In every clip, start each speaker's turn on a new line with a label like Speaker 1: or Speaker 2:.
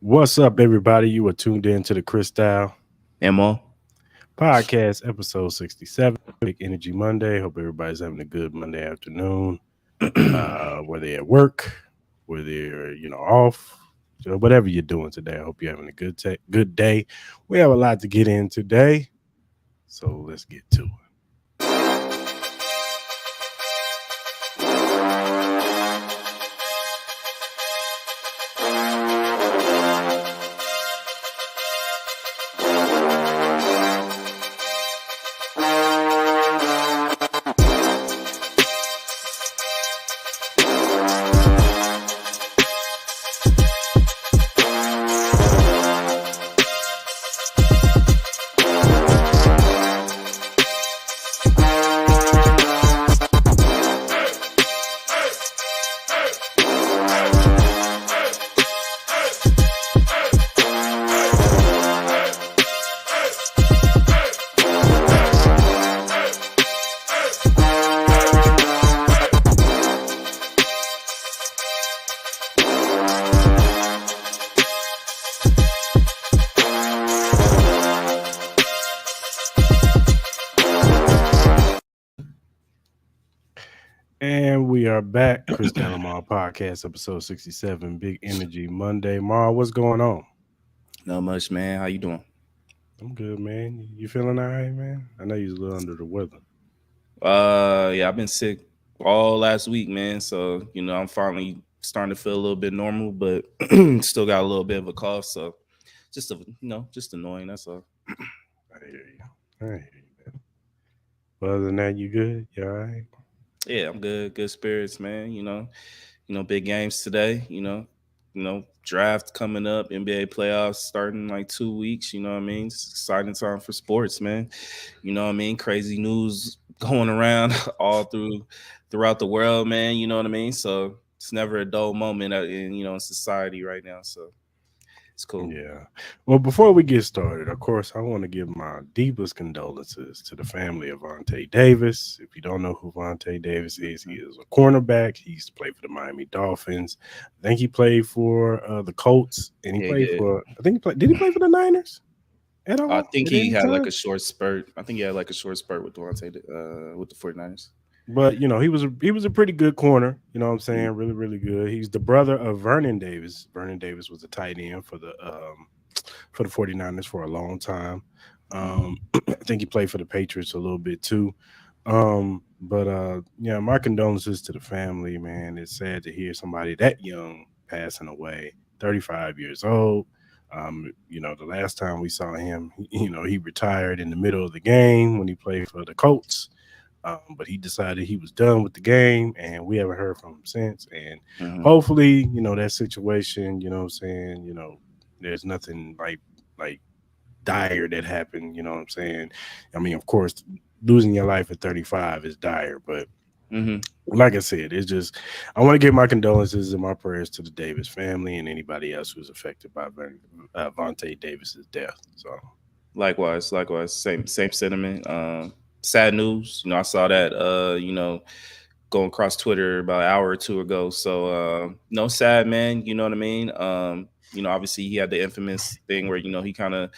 Speaker 1: What's up, everybody? You are tuned in to the Cris
Speaker 2: Mo.
Speaker 1: podcast, episode 67, Big Energy Monday. Hope everybody's having a good Monday afternoon, whether you're at work, whether you're off, so whatever you're doing today. I hope you're having a good day. We have a lot to get in today, so let's get to it. And we are back, Chris Delamar podcast, episode 67, Big Energy Monday. Mar, what's going on?
Speaker 2: Not much, man. How you doing?
Speaker 1: I'm good, man. You feeling all right, man? I know you're a little under the weather.
Speaker 2: Yeah, I've been sick all last week, man. So I'm finally starting to feel a little bit normal, but still got a little bit of a cough. So just annoying. That's all.
Speaker 1: I hear you. I hear you, man. But other than that, you good? You all right?
Speaker 2: Yeah, I'm good. Good spirits, man. Big games today. Draft coming up, NBA playoffs starting in like 2 weeks. You know what I mean? It's exciting time for sports, man. You know what I mean? Crazy news going around throughout the world, man. You know what I mean? So it's never a dull moment in society right now. So it's cool.
Speaker 1: Yeah. Well, before we get started, of course, I want to give my deepest condolences to the family of Vontae Davis. If you don't know who Vontae Davis is, he is a cornerback. He used to play for the Miami Dolphins. I think he played for the Colts, and he
Speaker 2: Yeah,
Speaker 1: played
Speaker 2: good.
Speaker 1: for. I think he played. Did he play for the Niners at
Speaker 2: I
Speaker 1: all
Speaker 2: think
Speaker 1: at
Speaker 2: he
Speaker 1: any
Speaker 2: had like
Speaker 1: time?
Speaker 2: a short spurt. I think he had like a short spurt with with the 49ers.
Speaker 1: But he was a pretty good corner. You know what I'm
Speaker 2: Mhm.
Speaker 1: saying? Really, really good. He's the brother of Vernon Davis. Vernon Davis was a tight end for the 49ers for a long time.
Speaker 2: Mhm.
Speaker 1: I think he played for the Patriots a little bit too. But yeah, my condolences to the family, man. It's sad to hear somebody that young passing away, 35 years old. The last time we saw him, he retired in the middle of the game when he played for the Colts. But he decided he was done with the game, and we haven't heard from him since. And
Speaker 2: Mhm.
Speaker 1: hopefully, that situation, what I'm saying, there's nothing like dire that happened. You know what I'm saying? I mean, of course, losing your life at 35 is dire, but
Speaker 2: Mhm.
Speaker 1: like I said, it's just I want to give my condolences and my prayers to the Davis family and anybody else who's affected by Vontae Davis's death. So
Speaker 2: Likewise. Same sentiment. Sad news. I saw that. Going across Twitter about an hour or two ago. So no, sad man. You know what I mean. Obviously he had the infamous thing where he kind of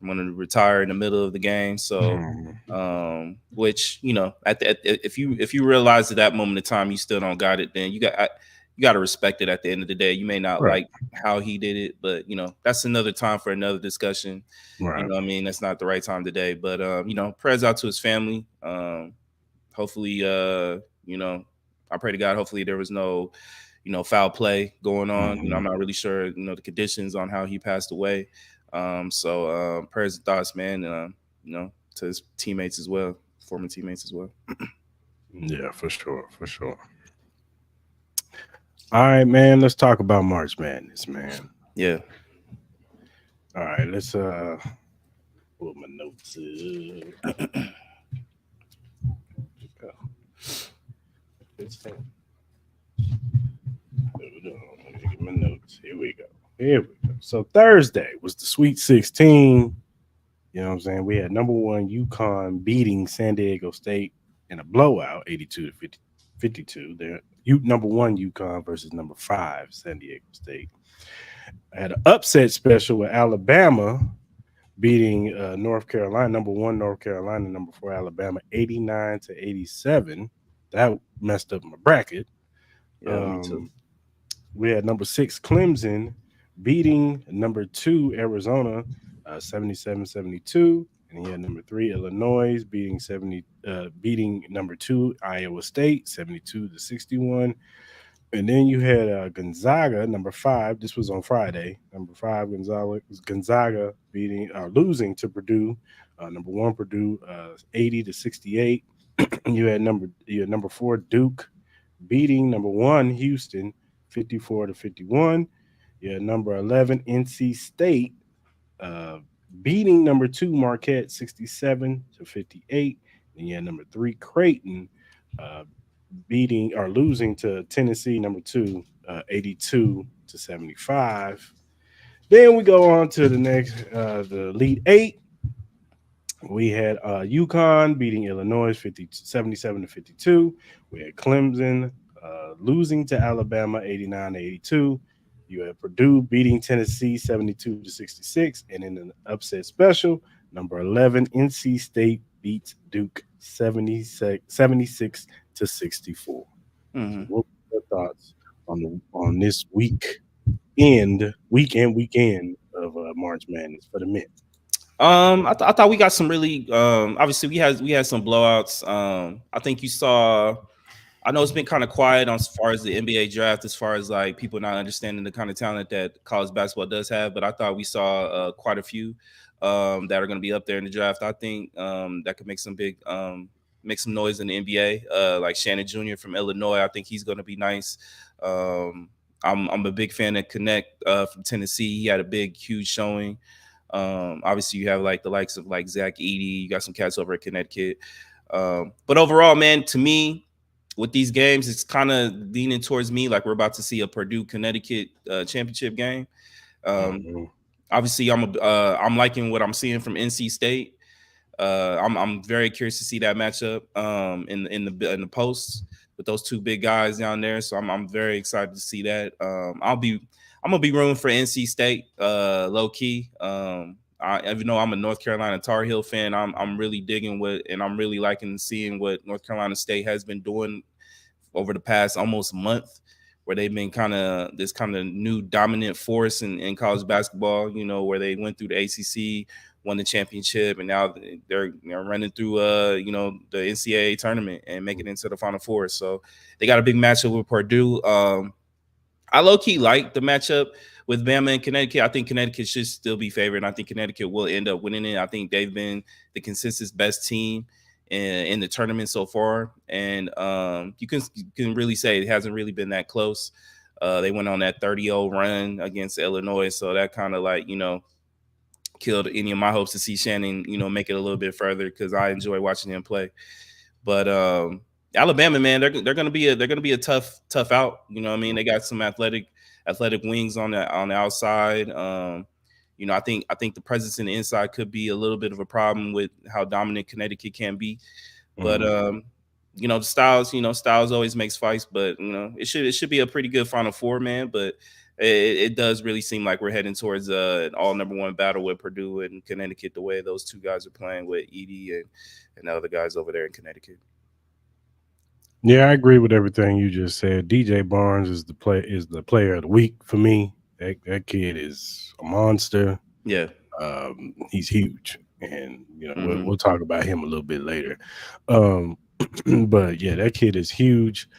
Speaker 2: wanted to retire in the middle of the game. So,
Speaker 1: mhm.
Speaker 2: which if you realize at that moment of time you still don't got it, then you got to respect it. At the end of the day, you may not
Speaker 1: Right,
Speaker 2: like how he did it, but that's another time for another discussion. You
Speaker 1: right.
Speaker 2: know what I mean? That's not the right time today. But prayers out to his family. Hopefully, I pray to God. Hopefully, there was no, foul play going on. I'm
Speaker 1: Mhm.
Speaker 2: not really sure, the conditions on how he passed away. So prayers and thoughts, man. To his teammates as well, former teammates as well.
Speaker 1: Yeah, for sure, for sure. All right, man. Let's talk about March Madness, man.
Speaker 2: Yeah.
Speaker 1: All right, let's pull my notes up. It's hold on, let me get my notes. Here we go. Here we go. So Thursday was the Sweet 16. You know what I'm saying? We had number one UConn beating San Diego State in a blowout, 82 to 52. They're number one UConn versus number five San Diego State. I had an upset special with Alabama beating North Carolina, number one North Carolina, number four Alabama, 89-87. That messed up my bracket.
Speaker 2: Yeah, me too.
Speaker 1: Um, we had number six Clemson beating number two Arizona, 77-72. And he had number three Illinois beating number two Iowa State 72-61. And then you had Gonzaga, number five. This was on Friday. Number five, Gonzaga losing to Purdue. Number one, Purdue, 80-68. You had number four, Duke, beating number one, Houston, 54-51. You had number 11, NC State, uh, beating number two, Marquette, 67-58. And you had number three, Creighton, uh, beating or losing to Tennessee, number two, 82-75. Then we go on to the next, the Elite Eight. We had UConn beating Illinois 77-52. We had Clemson losing to Alabama 89-82. You had Purdue beating Tennessee 72-66. And in an upset special, number 11, NC State beats Duke 76-64. So
Speaker 2: Hmm.
Speaker 1: what were your thoughts on this weekend of March Madness for the men?
Speaker 2: I thought we got some really obviously we had some blowouts. I think you saw. I know it's been kind of quiet on as far as the NBA draft, as far as like people not understanding the kind of talent that college basketball does have. But I thought we saw quite a few that are going to be up there in the draft. I think that could make some noise in the NBA. Like Shannon Jr. from Illinois, I think he's going to be nice. Um, I'm a big fan of Connect from Tennessee. He had a big, huge showing. Obviously, you have like the likes of like Zach Edey. You got some cats over at Connecticut. But overall, man, to me, with these games, it's kind of leaning towards me like we're about to see a Purdue Connecticut championship game. Um,
Speaker 1: Mhm.
Speaker 2: Obviously, I'm liking what I'm seeing from NC State. I'm very curious to see that matchup in the posts with those two big guys down there. So I'm very excited to see that. I'm gonna be rooting for NC State, low key. Even though I'm a North Carolina Tar Heel fan, I'm really digging and I'm really liking seeing what North Carolina State has been doing over the past almost month, where they've been kind of this kind of new dominant force in college basketball. You know, where they went through the ACC, won the championship, and now they're running through the NCAA tournament and making it into the Final Four. So they got a big matchup with Purdue. I low key like the matchup with Bama and Connecticut. I think Connecticut should still be favored. I think Connecticut will end up winning it. I think they've been the consensus best team in the tournament so far, and you can really say it hasn't really been that close. They went on that 30-0 run against Illinois, so that kind of like killed any of my hopes to see Shannon make it a little bit further because I enjoy watching him play. But Alabama, man, they're gonna be a tough out. You know what I mean? They got some athletic wings on the outside. I think the presence in the inside could be a little bit of a problem with how dominant Connecticut can be. But
Speaker 1: Mhm.
Speaker 2: styles always makes fights. But it should be a pretty good Final Four, man. But it does really seem like we're heading towards an all number one battle with Purdue and Connecticut. The way those two guys are playing with Edie and the other guys over there in Connecticut.
Speaker 1: Yeah, I agree with everything you just said. DJ Barnes is the player of the week for me. That kid is a monster.
Speaker 2: Yeah.
Speaker 1: He's huge, and we'll,
Speaker 2: Hmm.
Speaker 1: we'll talk about him a little bit later. Um, but yeah, that kid is huge.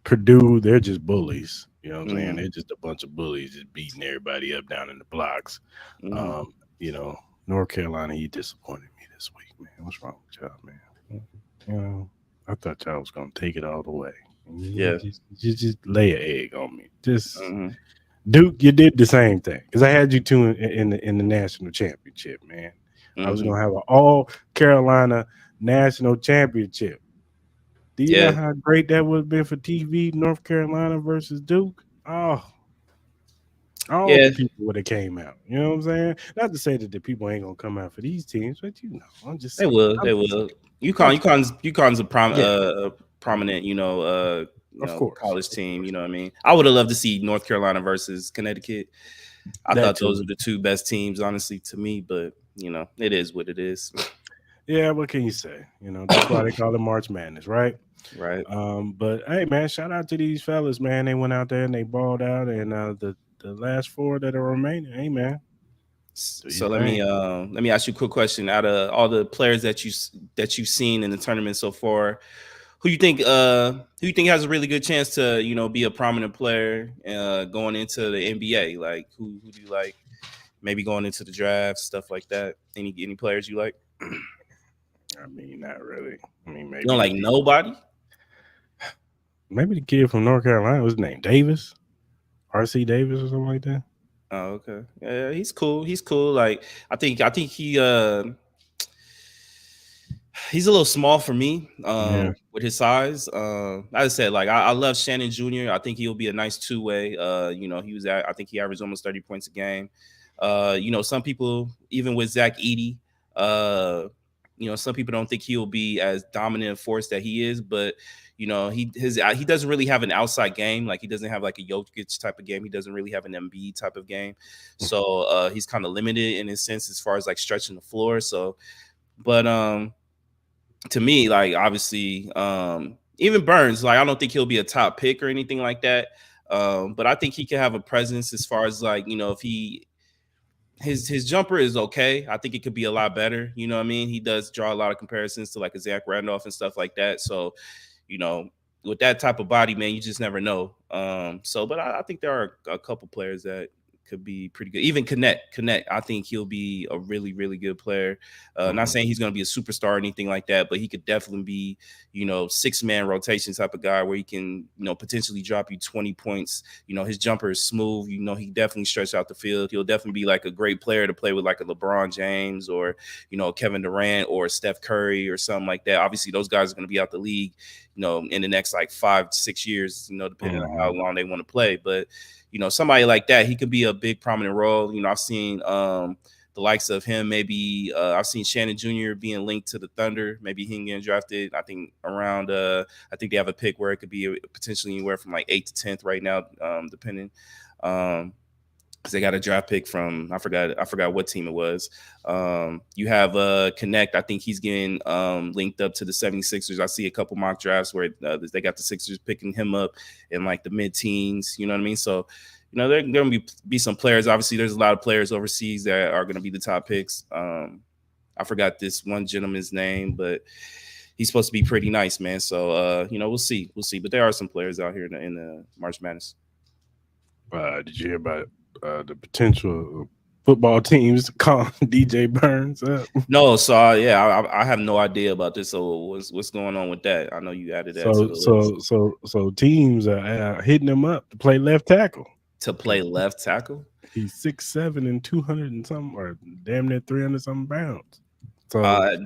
Speaker 1: Purdue, they're just bullies. You know what I'm saying?
Speaker 2: Hmm.
Speaker 1: They're just a bunch of bullies just beating everybody up down in the blocks.
Speaker 2: Hmm.
Speaker 1: Um, you know, North Carolina, he disappointed me this week, man. What's wrong with y'all, man? You know, I thought y'all was gonna take it all the way. You
Speaker 2: Yeah.
Speaker 1: just lay an egg on me. Just
Speaker 2: Hmm.
Speaker 1: Duke, you did the same thing because I had you two in the national championship, man. I was
Speaker 2: Hmm.
Speaker 1: gonna have an all Carolina national championship. Do you know
Speaker 2: Yeah.
Speaker 1: how great that would have been for TV? North Carolina versus Duke. Oh, all the
Speaker 2: Yeah.
Speaker 1: people would have came out. You know what I'm saying? Not to say that the people ain't gonna come out for these teams, but I'm just
Speaker 2: They
Speaker 1: saying.
Speaker 2: will.
Speaker 1: I'm
Speaker 2: They
Speaker 1: just
Speaker 2: will.
Speaker 1: saying. I'm just
Speaker 2: UConn's
Speaker 1: yeah.
Speaker 2: prominent.
Speaker 1: Of
Speaker 2: the
Speaker 1: course,
Speaker 2: college
Speaker 1: of
Speaker 2: team. You
Speaker 1: course.
Speaker 2: know what I mean? I would have loved to see North Carolina versus Connecticut. I
Speaker 1: That
Speaker 2: thought
Speaker 1: too.
Speaker 2: those are the two best teams, honestly, to me. But it is what it is.
Speaker 1: Yeah, what can you say? That's why they call it March Madness, right?
Speaker 2: Right.
Speaker 1: But hey, man, shout out to these fellas, man. They went out there and they balled out, and the last four that are remaining, hey, man, do your
Speaker 2: So
Speaker 1: thing.
Speaker 2: let me ask you a quick question. Out of all the players that you've seen in the tournament so far, who you think has a really good chance to be a prominent player going into the NBA? Like who do you like? Maybe going into the draft, stuff like that. Any players you like?
Speaker 1: I mean, not really. I mean,
Speaker 2: You don't
Speaker 1: maybe
Speaker 2: like nobody?
Speaker 1: maybe the kid from North Carolina was named Davis, RC Davis or something like that.
Speaker 2: Oh, okay. Yeah, he's cool. He's cool. Like I think he's a little small for me
Speaker 1: Yeah.
Speaker 2: with his size. As I said, like I love Shannon Jr. I think he'll be a nice two-way. I think he averaged almost 30 points a game. Some people, even with Zach Edey, uh, some people don't think he'll be as dominant a force that he is, but he doesn't really have an outside game. Like he doesn't have like a Jokic type of game. He doesn't really have an Embiid type of game. So he's kind of limited in his sense as far as like stretching the floor. So, but to me, like obviously, even Burns, like I don't think he'll be a top pick or anything like that. But I think he can have a presence as far as like, if his jumper is okay. I think it could be a lot better. You know what I mean? He does draw a lot of comparisons to like a Zach Randolph and stuff like that. So, you know, with that type of body, man, you just never know. But I think there are a couple players that could be pretty good. Even Connect, I think he'll be a really, really good player. Not
Speaker 1: Mhm.
Speaker 2: saying he's going to be a superstar or anything like that, but he could definitely be, 6-man rotation type of guy where he can, potentially drop you 20 points. His jumper is smooth. He definitely stretch out the field. He'll definitely be like a great player to play with, like a LeBron James or, Kevin Durant or Steph Curry or something like that. Obviously, those guys are going to be out the league, in the next like 5-6 years, depending on how
Speaker 1: Mhm.
Speaker 2: long they want to play. But somebody like that, he could be a big prominent role. I've seen the likes of him. Maybe I've seen Shannon Jr. being linked to the Thunder. Maybe him getting drafted. I think around. I think they have a pick where it could be potentially anywhere from like 8th to 10th right now, depending. Because they got a draft pick from I forgot what team it was. You have Connect. I think he's getting linked up to the 76ers. I see a couple mock drafts where they got the Sixers picking him up in like the mid-teens. You know what I mean? So, there are going to be some players. Obviously, there's a lot of players overseas that are going to be the top picks. I forgot this one gentleman's name, but he's supposed to be pretty nice, man. So, we'll see. We'll see. But there are some players out here in the March Madness.
Speaker 1: Did you hear about the potential football teams calling DJ Burns up?
Speaker 2: No, so yeah, I have no idea about this. So what's going on with that? I know you added that to
Speaker 1: So
Speaker 2: the list
Speaker 1: so so so teams are hitting him up to play left tackle
Speaker 2: to play
Speaker 1: because
Speaker 2: left tackle.
Speaker 1: he's 6'7" and 200 and something, or damn near 300 something pounds. So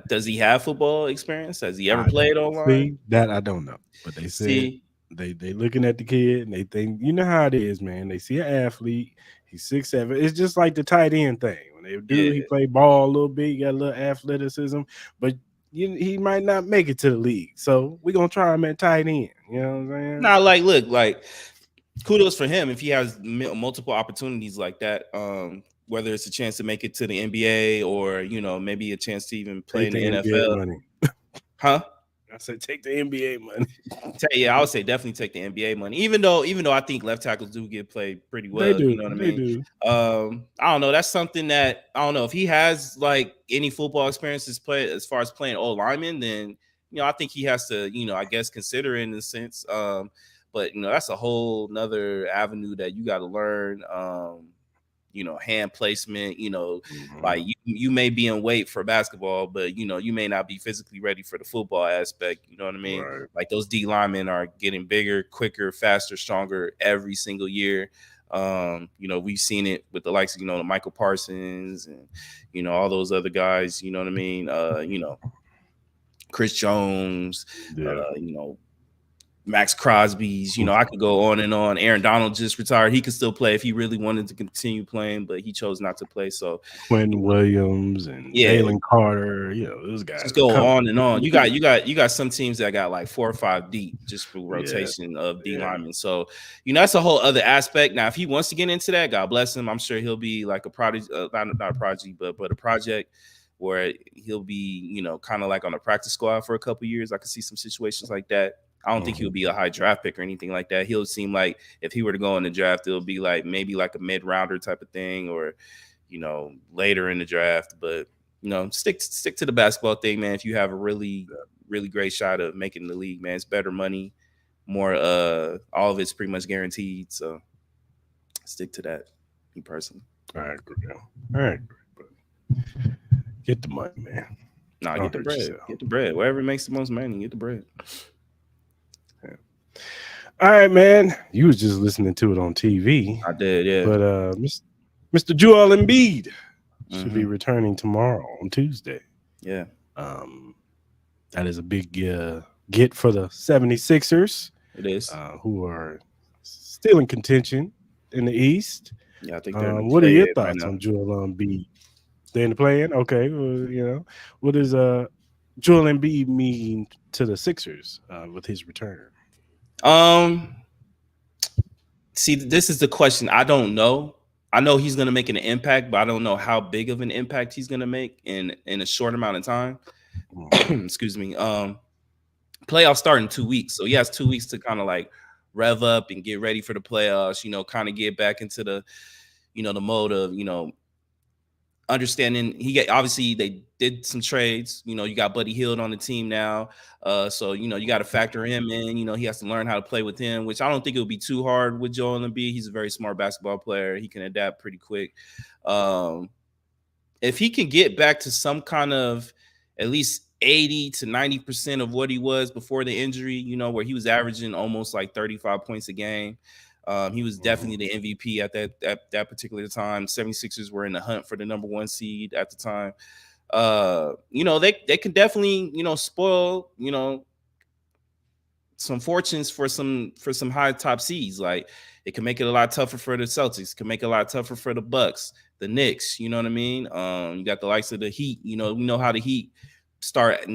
Speaker 2: Does he have football experience? Has he ever
Speaker 1: I
Speaker 2: played online?
Speaker 1: see that I don't know, but they said
Speaker 2: See,
Speaker 1: they looking at the kid and they think, you know how it is, man. They see an athlete, he's 6'7". It's just like the tight end thing. When they do, he
Speaker 2: yeah.
Speaker 1: play ball a little bit, he got a little athleticism, but he might not make it to the league. So we're gonna try him at tight end. You know what I'm saying?
Speaker 2: Nah, like look, like kudos for him if he has multiple opportunities like that. Whether it's a chance to make it to the NBA or maybe a chance to even play
Speaker 1: Take
Speaker 2: in
Speaker 1: the
Speaker 2: the
Speaker 1: NBA
Speaker 2: NFL,
Speaker 1: money.
Speaker 2: huh?
Speaker 1: I said, take the NBA money.
Speaker 2: Yeah, I would say definitely take the NBA money. Even though I think left tackles do get played pretty
Speaker 1: They
Speaker 2: well. You
Speaker 1: do.
Speaker 2: know what I
Speaker 1: They
Speaker 2: mean?
Speaker 1: do.
Speaker 2: I don't know. That's something that I don't know if he has like any football experiences play as far as playing old lineman. Then I think he has to I guess consider it in a sense. But that's a whole nother avenue that you got to learn. Hand placement,
Speaker 1: Mhm.
Speaker 2: like you may be in weight for basketball, but you may not be physically ready for the football aspect. You know what I mean?
Speaker 1: Right.
Speaker 2: Like those D linemen are getting bigger, quicker, faster, stronger every single year. We've seen it with the likes of, Michael Parsons and, all those other guys, you know what I mean? Chris Jones,
Speaker 1: Yeah.
Speaker 2: you know, Max Crosby's, I could go on and on. Aaron Donald just retired. He could still play if he really wanted to continue playing, but he chose not to play. So,
Speaker 1: Quentin Williams and
Speaker 2: yeah,
Speaker 1: Jalen Carter, those
Speaker 2: just
Speaker 1: guys are
Speaker 2: go
Speaker 1: coming.
Speaker 2: on and on. You got some teams that got like 4 or 5 deep just for
Speaker 1: Yeah,
Speaker 2: rotation of D
Speaker 1: yeah.
Speaker 2: linemen. So, that's a whole other aspect. Now, if he wants to get into that, God bless him. I'm sure he'll be like a prodigy, not a prodigy, but a project where he'll be, kind of like on a practice squad for a couple years. I could see some situations like that. I don't think he'll be a high draft pick or anything like that. He'll seem like if he were to go in the draft, it'll be like maybe like a mid rounder type of thing, or later in the draft. But stick to the basketball thing, man. If you have a really really great shot of making the league, man, it's better money, more. All of it's pretty much guaranteed. So stick to that. Me personally,
Speaker 1: I agree. I agree. But get the money, man.
Speaker 2: nah,
Speaker 1: Don't
Speaker 2: get the
Speaker 1: hurt
Speaker 2: bread.
Speaker 1: yourself.
Speaker 2: Get the bread. Wherever it makes the most money, get the bread.
Speaker 1: Yeah. All right, man. You was just listening to it on TV,
Speaker 2: I did, yeah.
Speaker 1: but Mr. Joel Embiid should be
Speaker 2: Mm-hmm.
Speaker 1: returning tomorrow on Tuesday.
Speaker 2: Yeah,
Speaker 1: Um, that is a big get for the 76ers,
Speaker 2: it is.
Speaker 1: who are still in contention in the East.
Speaker 2: Yeah, I think they're in the
Speaker 1: What are your
Speaker 2: play right
Speaker 1: thoughts
Speaker 2: now.
Speaker 1: on Joel Embiid? They in the play-in? Okay, well, what does Joel Embiid mean to the Sixers with his return?
Speaker 2: Um, See, this is the question. I don't know. I know he's going to make an impact, but I don't know how big of an impact he's going to make in a short amount of time. Excuse me. Playoffs start in 2 weeks, so he has 2 weeks to kind of like rev up and get ready for the playoffs. Kind of get back into the mode of understanding. Obviously they did some trades. You got Buddy Hield on the team now, so you got to factor him in. He has to learn how to play with him, which I don't think it'll be too hard with Joel Embiid. He's a very smart basketball player. He can adapt pretty quick. If he can get back to some kind of at least 80 to 90% of what he was before the injury, where he was averaging almost like 35 points a game. He was definitely the MVP at that particular time. 76ers were in the hunt for the number 1 seed at the time. They can definitely, spoil, some fortunes for some high top seeds. Like it can make it a lot tougher for the Celtics, can make it a lot tougher for the Bucks, the Knicks, you know what I mean? You got the likes of the Heat, we know how the Heat start,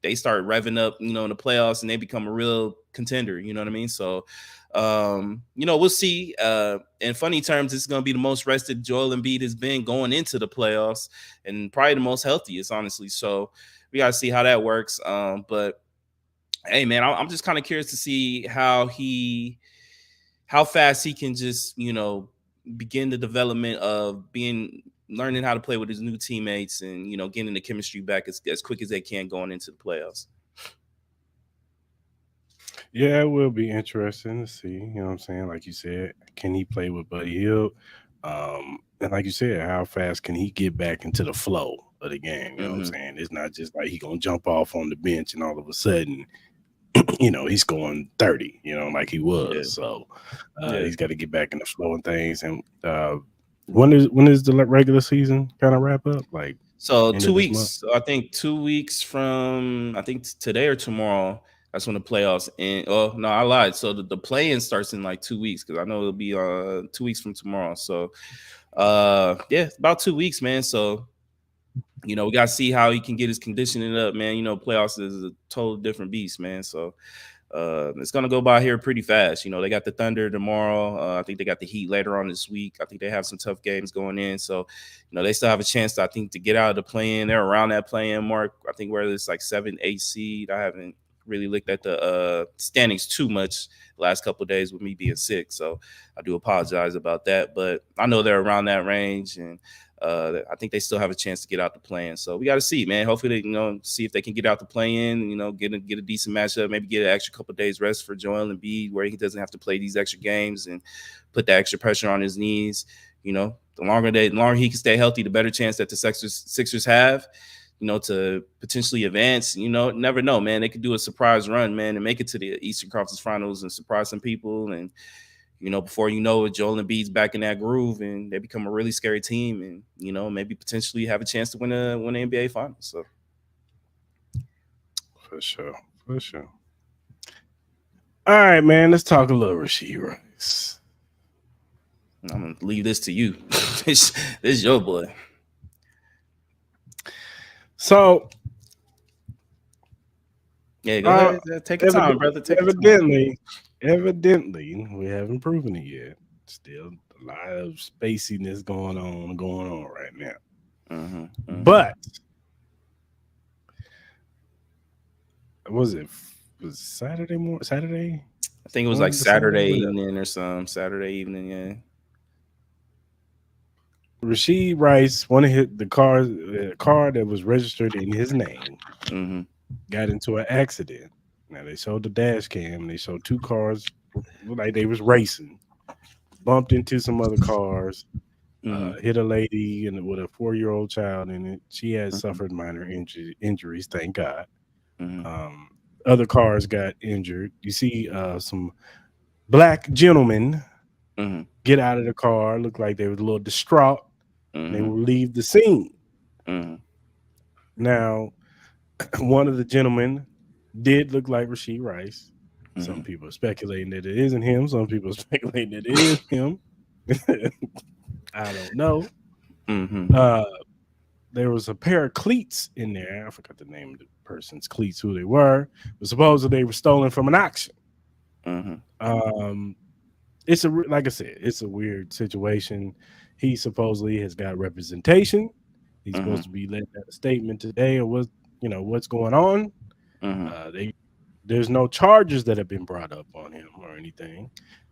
Speaker 2: they start revving up, in the playoffs and they become a real contender, you know what I mean? So we'll see. In funny terms, it's going to be the most rested Joel Embiid has been going into the playoffs and probably the most healthiest, honestly. So we got to see how that works. But hey, man, I'm just kind of curious to see how fast he can just, begin the development of learning how to play with his new teammates and, getting the chemistry back as quick as they can going into the playoffs.
Speaker 1: Yeah, it will be interesting to see. You know what I'm saying? Like you said, can he play with Buddy Hield? And like you said, how fast can he get back into the flow of the game? You know what I'm saying? It's not just like he gonna jump off on the bench and all of a sudden, he's going 30, like he
Speaker 2: Yeah.
Speaker 1: was. So
Speaker 2: Yeah.
Speaker 1: he's got to get back in the flow and things. And when is the regular season kind of wrap up? Like
Speaker 2: So
Speaker 1: end
Speaker 2: two
Speaker 1: of this month?
Speaker 2: weeks, I think 2 weeks from today or tomorrow. That's when the playoffs end. Oh no, I lied. So the play-in starts in like 2 weeks because I know it'll be 2 weeks from tomorrow. So yeah, it's about 2 weeks, man. So we gotta see how he can get his conditioning up, man. Playoffs is a total different beast, man. So it's gonna go by here pretty fast. They got the Thunder tomorrow. I think they got the Heat later on this week. I think they have some tough games going in. So, they still have a chance, I think, to get out of the play-in. They're around that play-in mark. I think where it's like 7, 8 seed. I haven't really looked at the standings too much the last couple of days with me being sick. So I do apologize about that. But I know they're around that range, and I think they still have a chance to get out the play-in. So we got to see, man. Hopefully, they, see if they can get out the play-in, get a decent matchup, maybe get an extra couple of days rest for Joel Embiid where he doesn't have to play these extra games and put that extra pressure on his knees. The longer he can stay healthy, the better chance that the Sixers have, to potentially advance. Never know, man. They could do a surprise run, man, and make it to the Eastern Conference Finals and surprise some people. And before you know it, Joel Embiid's back in that groove, and they become a really scary team, and maybe potentially have a chance to win the NBA Finals. So,
Speaker 1: For sure. All right, man. Let's talk a little Rasheed Rice.
Speaker 2: I'm gonna leave this to you. This is your boy.
Speaker 1: So,
Speaker 2: Yeah, go
Speaker 1: uh,
Speaker 2: ahead. Take your time, brother. Take your time.
Speaker 1: evidently, we haven't proven it yet. Still a lot of spaciness going on right now.
Speaker 2: Mm-hmm, mm-hmm.
Speaker 1: But was it was Saturday morning? Saturday
Speaker 2: I think it was like
Speaker 1: morning to Saturday,
Speaker 2: Saturday
Speaker 1: whatever.
Speaker 2: evening or some Saturday evening. Yeah.
Speaker 1: Rasheed Rice, one of the car that was registered in his name,
Speaker 2: Mm-hmm.
Speaker 1: got into an accident. Now they showed the dash cam. They showed two cars like they was racing, bumped into some other cars,
Speaker 2: Mm-hmm.
Speaker 1: hit a lady and with a 4-year-old child in it. She has
Speaker 2: Mm-hmm.
Speaker 1: suffered minor injuries, thank God.
Speaker 2: Mm-hmm.
Speaker 1: Um, Other cars got injured. You see some black gentlemen
Speaker 2: Mm-hmm.
Speaker 1: get out of the car, look like they was a little distraught, and they
Speaker 2: Mm-hmm.
Speaker 1: will leave the scene.
Speaker 2: Mm-hmm.
Speaker 1: Now, one of the gentlemen did look like Rasheed Rice.
Speaker 2: Mm-hmm.
Speaker 1: Some people are speculating that it isn't him. Some people are speculating that it is him. I don't know.
Speaker 2: Mm-hmm.
Speaker 1: Uh, there was a pair of cleats in there. I forgot the name of the person's cleats, who they were. But supposedly they were stolen from an auction.
Speaker 2: Mm-hmm.
Speaker 1: Um, like I said, it's a weird situation. He supposedly has got representation. He's
Speaker 2: Mm-hmm.
Speaker 1: supposed to be letting out a statement today of what's going on.
Speaker 2: Mm-hmm.
Speaker 1: They There's no charges that have been brought up on him or anything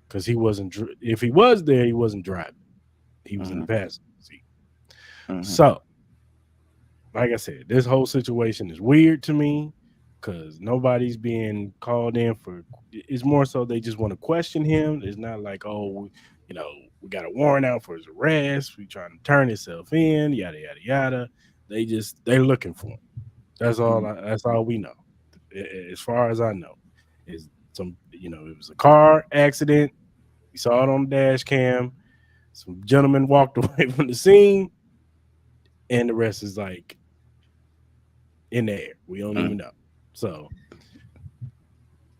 Speaker 1: because he wasn't. If he was there, he wasn't driving. He was in
Speaker 2: Mm-hmm.
Speaker 1: the passenger seat.
Speaker 2: Mm-hmm.
Speaker 1: So, like I said, this whole situation is weird to me because nobody's being called in for. It's more so they just want to question him. It's not like, oh, you know, we got a warrant out for his arrest. We trying to turn himself in. Yada yada yada. They're looking for him. That's all. That's all we know. As far as I know, is it was a car accident. We saw it on the dash cam. Some gentleman walked away from the scene, and the rest is like in the air. We don't
Speaker 2: Mm-hmm.
Speaker 1: even know. So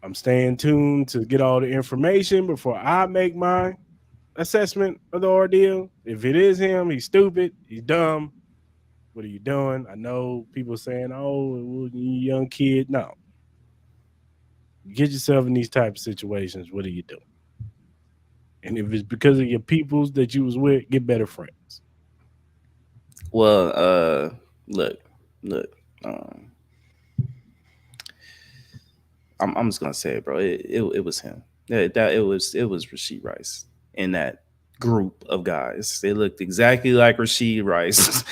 Speaker 1: I'm staying tuned to get all the information before I make my assessment of the ordeal. If it is him, he's stupid, he's dumb. What are you doing? I know people saying, "Oh, well, you young kid." No, you get yourself in these type of situations. What are you doing? And if it's because of your peoples that you was with, get better friends.
Speaker 2: Well, look, look. Um, I'm just gonna say it, bro. It was him. That it was Rasheed Rice in that group of guys. They looked exactly like Rasheed Rice.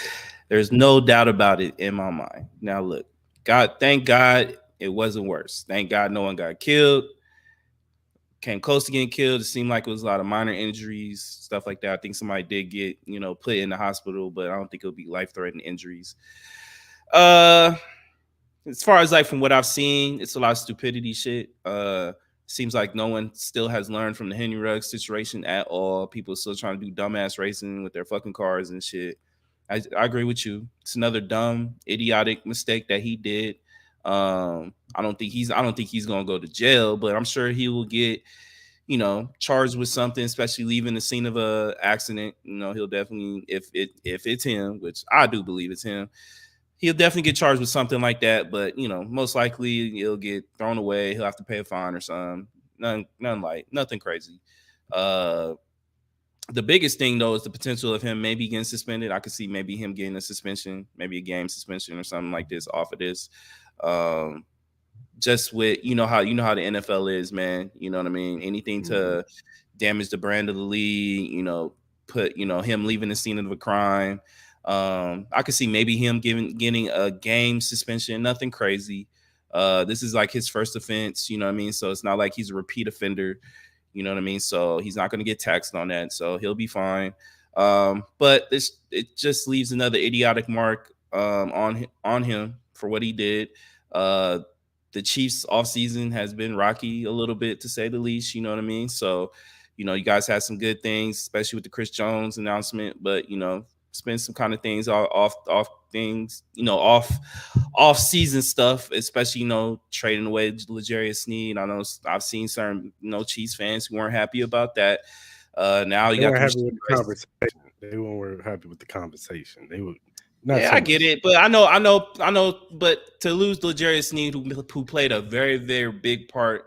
Speaker 2: There's no doubt about it in my mind. Now look, thank God it wasn't worse. Thank God no one got killed. Came close to getting killed. It seemed like it was a lot of minor injuries, stuff like that. I think somebody did get, put in the hospital, but I don't think it'll be life-threatening injuries. Uh as far as like from what I've seen, it's a lot of stupidity shit. Seems like no one still has learned from the Henry Ruggs situation at all. People are still trying to do dumbass racing with their fucking cars and shit. I agree with you. It's another dumb, idiotic mistake that he did. I don't think he's gonna go to jail, but I'm sure he will get, charged with something, especially leaving the scene of a accident. He'll definitely, if it's him, which I do believe it's him, he'll definitely get charged with something like that. But most likely he'll get thrown away. He'll have to pay a fine or something. Nothing crazy. Uh, the biggest thing though is the potential of him maybe getting suspended. I could see maybe him getting a suspension, maybe a game suspension or something like this off of this. Um, just with how the NFL is, man. You know what I mean? Anything
Speaker 1: Mhm.
Speaker 2: to damage the brand of the league, put him leaving the scene of a crime. I could see maybe him getting a game suspension, nothing crazy. This is like his first offense, you know what I mean? So it's not like he's a repeat offender, you know what I mean? So he's not going to get taxed on that, so he'll be fine. But it just leaves another idiotic mark on him for what he did. Uh, the Chiefs offseason has been rocky a little bit to say the least, you know what I mean? So, you guys had some good things, especially with the Chris Jones announcement, but spend some kind of things off things, off season stuff, especially trading away L'Jarius Sneed. I know I've seen certain Chiefs fans who weren't happy about that. Now you
Speaker 1: They
Speaker 2: got
Speaker 1: weren't
Speaker 2: the
Speaker 1: happy
Speaker 2: Rasheed
Speaker 1: with the
Speaker 2: Rice.
Speaker 1: conversation. They weren't happy with the conversation. They were not
Speaker 2: Yeah,
Speaker 1: so
Speaker 2: I
Speaker 1: much.
Speaker 2: get it, but I know. But to lose L'Jarius Sneed, who played a very, very big part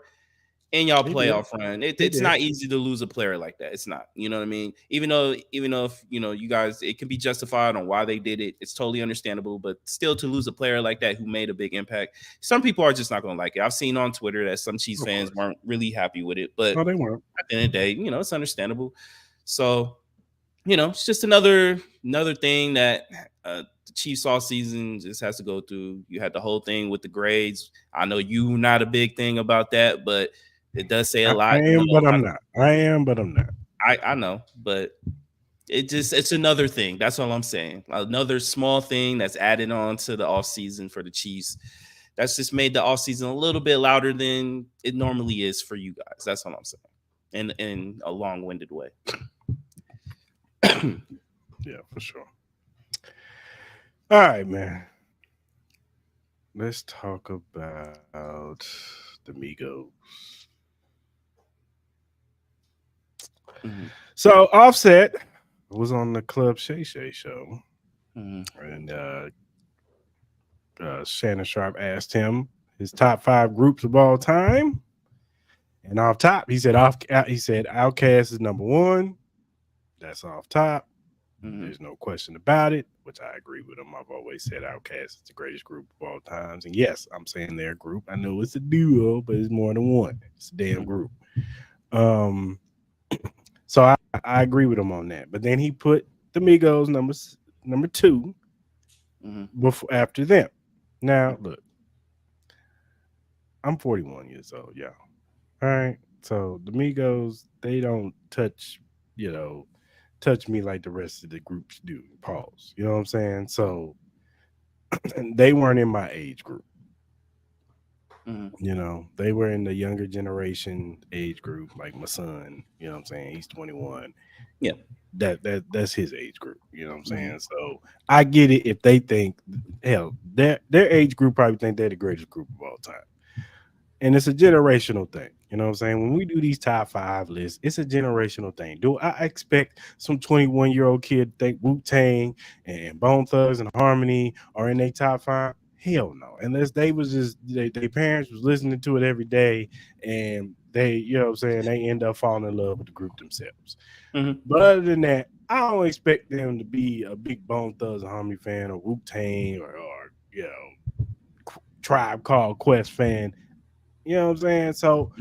Speaker 2: in y'all
Speaker 1: He did.
Speaker 2: playoff run,
Speaker 1: He
Speaker 2: it's
Speaker 1: did.
Speaker 2: not easy to lose a player like that. It's not. You know what I mean? Even though if, you guys, it can be justified on why they did it. It's totally understandable, but still to lose a player like that who made a big impact, some people are just not going to like it. I've seen on Twitter that some Chiefs
Speaker 1: Of
Speaker 2: fans
Speaker 1: course.
Speaker 2: weren't really happy with it, but
Speaker 1: No, they weren't.
Speaker 2: at the end of the day, it's understandable. So it's just another thing that the Chiefs all season just has to go through. You had the whole thing with the grades. I know you not a big thing about that, but it does say a
Speaker 1: I
Speaker 2: lot.
Speaker 1: am, but I'm not. I am, but I'm not.
Speaker 2: I know, but it's another thing. That's all I'm saying. Another small thing that's added on to the off season for the Chiefs. That's just made the off season a little bit louder than it normally is for you guys. That's all I'm saying. In a long winded way.
Speaker 1: Yeah, for sure. All right, man. Let's talk about the Migos.
Speaker 2: Mm-hmm.
Speaker 1: So Offset was on the Club Shay Shay show,
Speaker 2: Mm-hmm.
Speaker 1: and Shannon Sharp asked him his top 5 groups of all time, and off top he said Outkast is number 1. That's off top.
Speaker 2: Mm-hmm.
Speaker 1: There's no question about it, which I agree with him. I've always said Outkast is the greatest group of all times, and yes, I'm saying they're a group. I know it's a duo, but it's more than one. It's a damn group. Um, so I agree with him on that. But then he put the Migos number 2 before after them. Now look, I'm 41 years old, y'all. All right, so the Migos, they don't touch me like the rest of the groups do. Pause. You know what I'm saying? So they weren't in my age group. They were in the younger generation age group, like my son. You know what I'm saying? He's 21.
Speaker 2: Yeah.
Speaker 1: That's his age group. You know what I'm
Speaker 2: Mm-hmm.
Speaker 1: saying? So I get it if they think, hell, their age group probably think they're the greatest group of all time. And it's a generational thing. You know what I'm saying? When we do these top 5 lists, it's a generational thing. Do I expect some 21-year-old kid to think Wu-Tang and Bone Thugs and Harmony are in their top 5? Hell no. Unless they was just their parents was listening to it every day, and they, you know what I'm saying, they end up falling in love with the group themselves.
Speaker 2: Mm-hmm.
Speaker 1: But other than that, I don't expect them to be a big Bone Thugs and Harmony fan, or Wu-Tang, or Tribe Called Quest fan. You know what I'm saying? So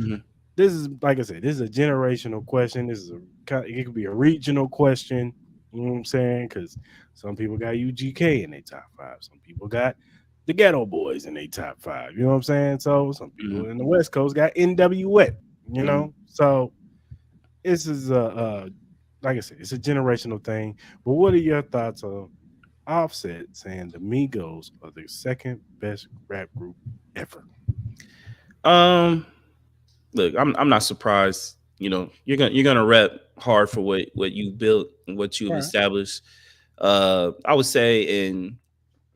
Speaker 1: this is, like I said, this is a generational question. It could be a regional question. You know what I'm saying? Because some people got UGK in their top 5. Some people got the Ghetto Boys in their top 5. You know what I'm saying? So some people in the West Coast got NWA. You know, so this is like I said, it's a generational thing. But what are your thoughts on Offset saying the Migos are the second best rap group ever?
Speaker 2: Look, I'm not surprised. You're gonna rep hard for what you built and what you've
Speaker 1: Right.
Speaker 2: established. I would say in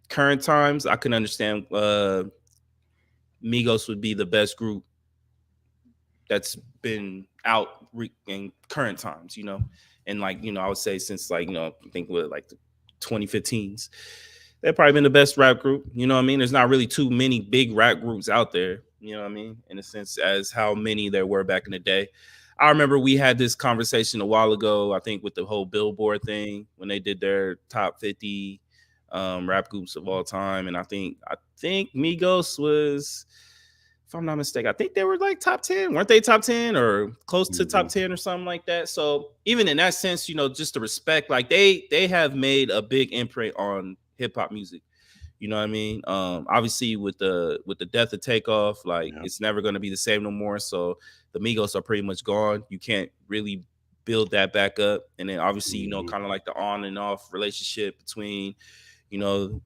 Speaker 2: current times, I can understand Migos would be the best group that's been out in current times. And I would say since I think with like the 2015s, they've probably been the best rap group. You know what I mean? There's not really too many big rap groups out there. You know what I mean? In a sense, as how many there were back in the day. I remember we had this conversation a while ago, I think with the whole Billboard thing when they did their top 50 rap groups of all time. And I think Migos was, if I'm not mistaken, I think they were like top 10. Weren't they top 10 or close to top 10 or something like that? So even in that sense, just the respect, like they have made a big imprint on hip hop music. You know what I mean? Obviously with the death of Takeoff, like it's never going to be the same no more. So the Migos are pretty much gone. You can't really build that back up. And then obviously, kind of like the on and off relationship between, the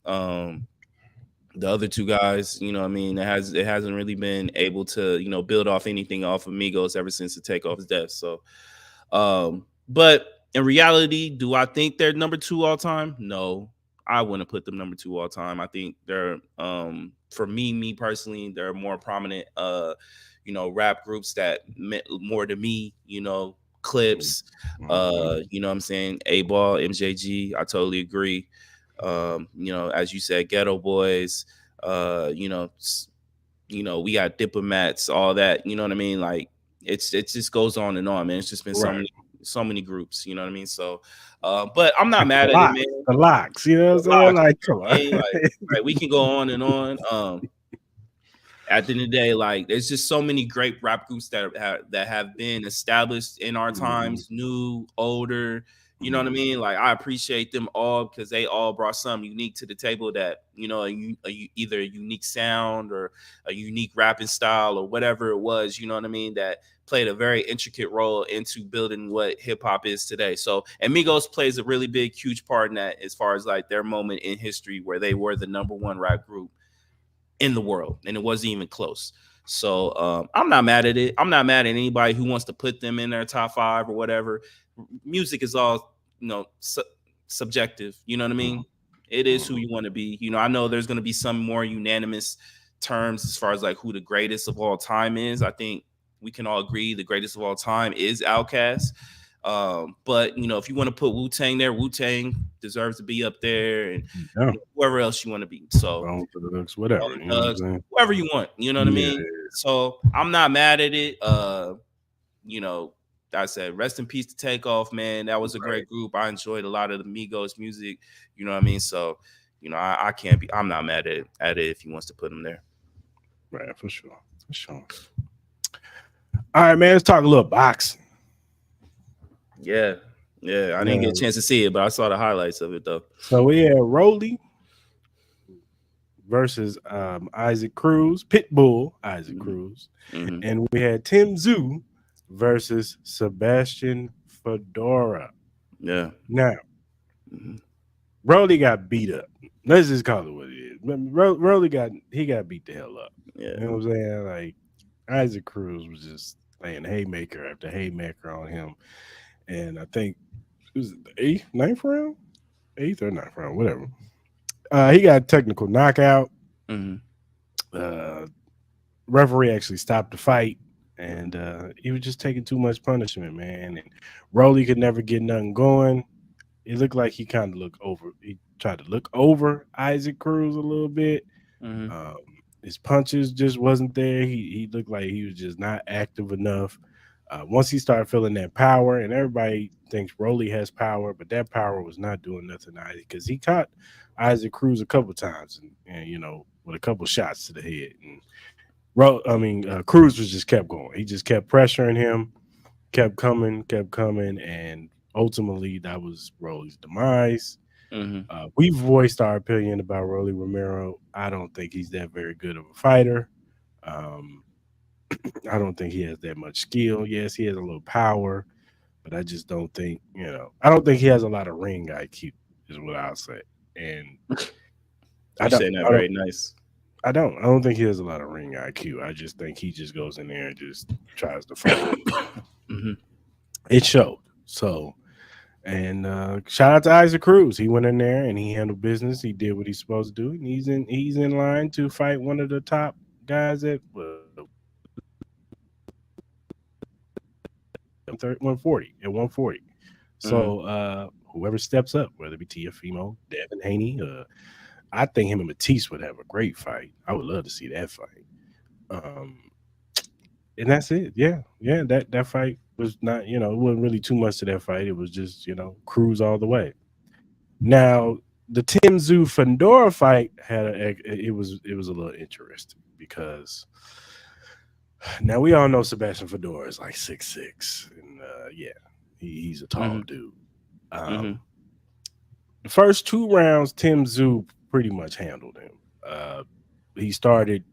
Speaker 2: other two guys, what I mean, it hasn't really been able to, build off anything off of Migos ever since the Takeoff's death. So but in reality, do I think they're number two all time? No, I wouldn't put them number two all time. I think they're for me personally, they're more prominent rap groups that meant more to me, Clips,
Speaker 1: Mhm.
Speaker 2: what I'm saying, A Ball, MJG, I totally agree. As you said, Ghetto Boys, uh, you know, s- we got diplomats, all that, you know what I mean? Like it just goes on and on, man. It's just been
Speaker 1: Right.
Speaker 2: so many groups, you know what I mean? So but I'm not
Speaker 1: Like
Speaker 2: mad at it, man.
Speaker 1: the locks, you know what I'm
Speaker 2: The
Speaker 1: saying?
Speaker 2: locks,
Speaker 1: Like,
Speaker 2: you know
Speaker 1: come
Speaker 2: what I
Speaker 1: on.
Speaker 2: mean? Like we can go on and on. At the end of the day, like there's just so many great rap groups that have been established in our
Speaker 1: Mhm,
Speaker 2: times, new, older. You know what I
Speaker 1: mhm.
Speaker 2: mean? Like I appreciate them all because they all brought something unique to the table that either a unique sound or a unique rapping style or whatever it was. You know what I mean? That played a very intricate role into building what hip hop is today. So, and Migos plays a really big, huge part in that as far as like their moment in history where they were the number one rap group in the world, and it wasn't even close. So I'm not mad at it. I'm not mad at anybody who wants to put them in their top five or whatever. Music is all subjective. You know what I
Speaker 1: Mhm,
Speaker 2: mean? It is who
Speaker 1: mhm.
Speaker 2: you want to be. I know there's going to be some more unanimous terms as far as like who the greatest of all time is. I think we can all agree the greatest of all time is Outkast. But if you want to put Wu Tang there, Wu Tang deserves to be up there, and
Speaker 1: Yeah,
Speaker 2: whoever else you want to be. So
Speaker 1: Bones to the Hooks, whatever,
Speaker 2: Bone
Speaker 1: you know what I'm
Speaker 2: Thugs,
Speaker 1: saying?
Speaker 2: whoever you want. You know what I
Speaker 1: Yeah,
Speaker 2: mean? So I'm not mad at it. You know, I said rest in peace to Takeoff, man. That was a
Speaker 1: right,
Speaker 2: great group. I enjoyed a lot of the Migos music. You know what I mean? So, I can't be. I'm not mad at it if he wants to put him there.
Speaker 1: right, for sure, for sure. All right, man, let's talk a little boxing.
Speaker 2: Yeah, yeah. I didn't get a
Speaker 1: Yeah,
Speaker 2: chance to see it, but I saw the highlights of it though.
Speaker 1: so we had Rolly versus Isaac Cruz, Pitbull Isaac
Speaker 2: Hmm.
Speaker 1: Cruz,
Speaker 2: Hmm.
Speaker 1: and we had Tim Zoo versus Sebastian Fedora.
Speaker 2: Yeah.
Speaker 1: Now,
Speaker 2: Hmm.
Speaker 1: Rolly got beat up. Let's just call it what it is. Rolly got beat the hell up.
Speaker 2: Yeah.
Speaker 1: You know what I'm saying? Like Isaac Cruz was just laying haymaker after haymaker on him, and I think it was the ninth round, eighth or ninth round, whatever. He got a technical knockout.
Speaker 2: Hmm.
Speaker 1: Uh, Referee actually stopped the fight, and he was just taking too much punishment, man. And Rolly could never get nothing going. It looked like he kind of looked over. He tried to look over Isaac Cruz a little bit.
Speaker 2: Hmm.
Speaker 1: Um, his punches just wasn't there. He looked like he was just not active enough. Once he started feeling that power, and everybody thinks Rolly has power, but that power was not doing nothing to Isaac because he caught Isaac Cruz a couple times, and with a couple shots to the head. And Cruz was just kept going. He just kept pressuring him, kept coming, and ultimately that was Rolly's demise.
Speaker 2: Hmm.
Speaker 1: We voiced our opinion about Rolly Romero. I don't think he's that very good of a fighter. Um, I don't think he has that much skill. Yes, he has a little power, but I just don't think I don't think he has a lot of ring IQ. Is what I'll say. And I
Speaker 2: You
Speaker 1: don't.
Speaker 2: saying that
Speaker 1: I don't.
Speaker 2: very nice.
Speaker 1: I don't. I don't think he has a lot of ring IQ. I just think he just goes in there and just tries to fight.
Speaker 2: Hmm.
Speaker 1: It showed. So, and shout out to Isaac Cruz. He went in there and he handled business. He did what he's supposed to do. And he's in line to fight one of the top guys at 140 at 140.
Speaker 2: Hmm.
Speaker 1: So whoever steps up, whether it be Tiafimo, Devin Haney, I think him and Matisse would have a great fight. I would love to see that fight. Um, and that's it. Yeah, yeah. That fight was not. It wasn't really too much to that fight. It was just Cruz all the way. Now the Tim Zoo Fedora fight it was a little interesting because now we all know Sebastian Fedora is like 6'6", and yeah, he's a tall
Speaker 2: Hmm.
Speaker 1: dude.
Speaker 2: Hmm.
Speaker 1: Um, the first two rounds, Tim Zoo pretty much handled him. He started,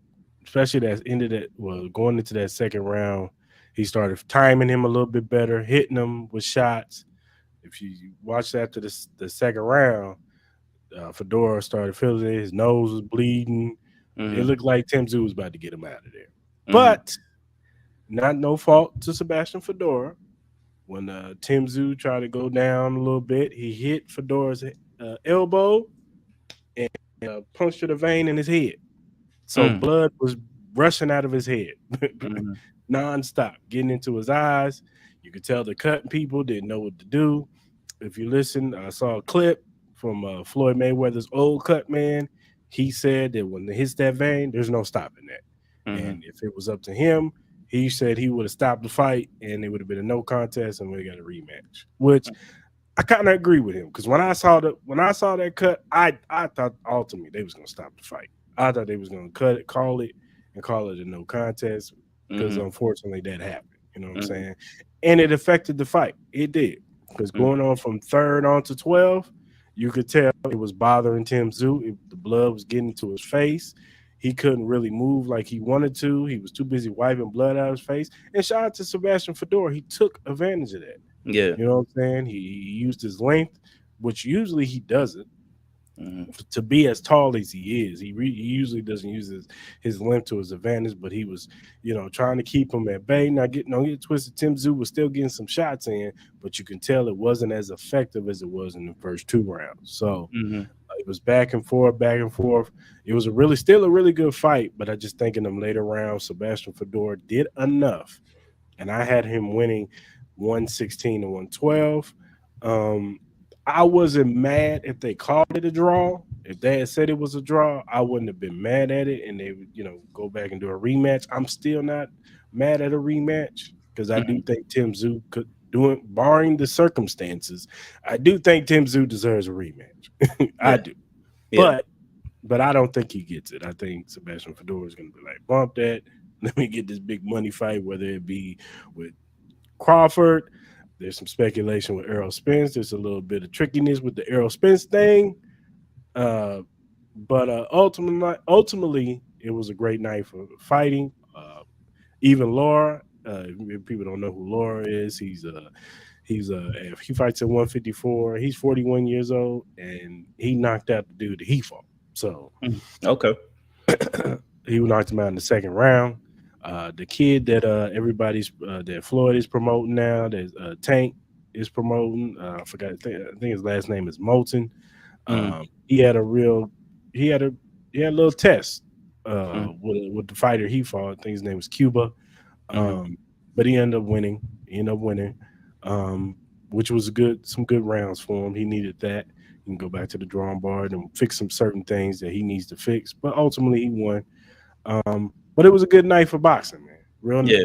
Speaker 1: especially that ended it. Well, going into that second round, he started timing him a little bit better, hitting him with shots. If you watch after the second round, Fedora started feeling it. His nose was bleeding. It
Speaker 2: Hmm.
Speaker 1: looked like Tim Zoo was about to get him out of there.
Speaker 2: Hmm.
Speaker 1: But not no fault to Sebastian Fedora. when Tim Zoo tried to go down a little bit, he hit Fedora's elbow and punctured a vein in his head. So
Speaker 2: Mm,
Speaker 1: blood was rushing out of his head
Speaker 2: mm,
Speaker 1: nonstop, getting into his eyes. You could tell the cutting people didn't know what to do. If you listen, I saw a clip from Floyd Mayweather's old cut man. He said that when it hits that vein, there's no stopping that.
Speaker 2: mm,
Speaker 1: And if it was up to him, he said he would have stopped the fight and it would have been a no contest and we got a rematch. Which I kind of agree with him because when I saw that cut, I thought ultimately they was gonna stop the fight. I thought they was gonna cut it, call it a no contest because
Speaker 2: mm,
Speaker 1: unfortunately that happened. You know what I'm
Speaker 2: mm,
Speaker 1: saying? And it affected the fight. It did because
Speaker 2: mm,
Speaker 1: going on from third on to 12, you could tell it was bothering Tim Zoo. The blood was getting to his face. He couldn't really move like he wanted to. He was too busy wiping blood out of his face. And shout out to Sebastian Fedor. He took advantage of that.
Speaker 2: yeah.
Speaker 1: You know what I'm saying? He used his length, which usually he doesn't,
Speaker 2: Mm,
Speaker 1: to be as tall as he is. He usually doesn't use his length to his advantage, but he was, trying to keep him at bay. Not getting don't get twisted. Tim Zoo was still getting some shots in, but you can tell it wasn't as effective as it was in the first two rounds. So
Speaker 2: mm,
Speaker 1: it was back and forth, back and forth. It was still a really good fight, but I just think in them later rounds, Sebastian Fedor did enough and I had him winning 116 to 112. Um, I wasn't mad if they called it a draw. If they had said it was a draw, I wouldn't have been mad at it, and they would, go back and do a rematch. I'm still not mad at a rematch because I do
Speaker 2: mm,
Speaker 1: think Tim Zoo could do it, barring the circumstances. I do think Tim Zoo deserves a rematch. I
Speaker 2: yeah.
Speaker 1: do,
Speaker 2: Yeah.
Speaker 1: but I don't think he gets it. I think Sebastian Fedor is going to be like, bump that. Let me get this big money fight, whether it be with Crawford. There's some speculation with Errol Spence. There's a little bit of trickiness with the Errol Spence thing. Uh, but ultimately, it was a great night for fighting. Even Laura, if people don't know who Laura is, if he fights at 154. He's 41 years old, and he knocked out the dude that he fought. So
Speaker 2: Mm, okay.
Speaker 1: he knocked him out in the second round. The kid that that Floyd is promoting now, that Tank is promoting. I forgot. I think his last name is Moulton.
Speaker 2: Mm,
Speaker 1: He had a real, he had a he had a little test
Speaker 2: mm,
Speaker 1: with the fighter he fought. I think his name was Cuba.
Speaker 2: mm,
Speaker 1: Um, but he ended up winning. Um, which was some good rounds for him. He needed that. He can go back to the drawing board and fix some certain things that he needs to fix. But ultimately, he won. But it was a good night for boxing, man.
Speaker 2: yeah.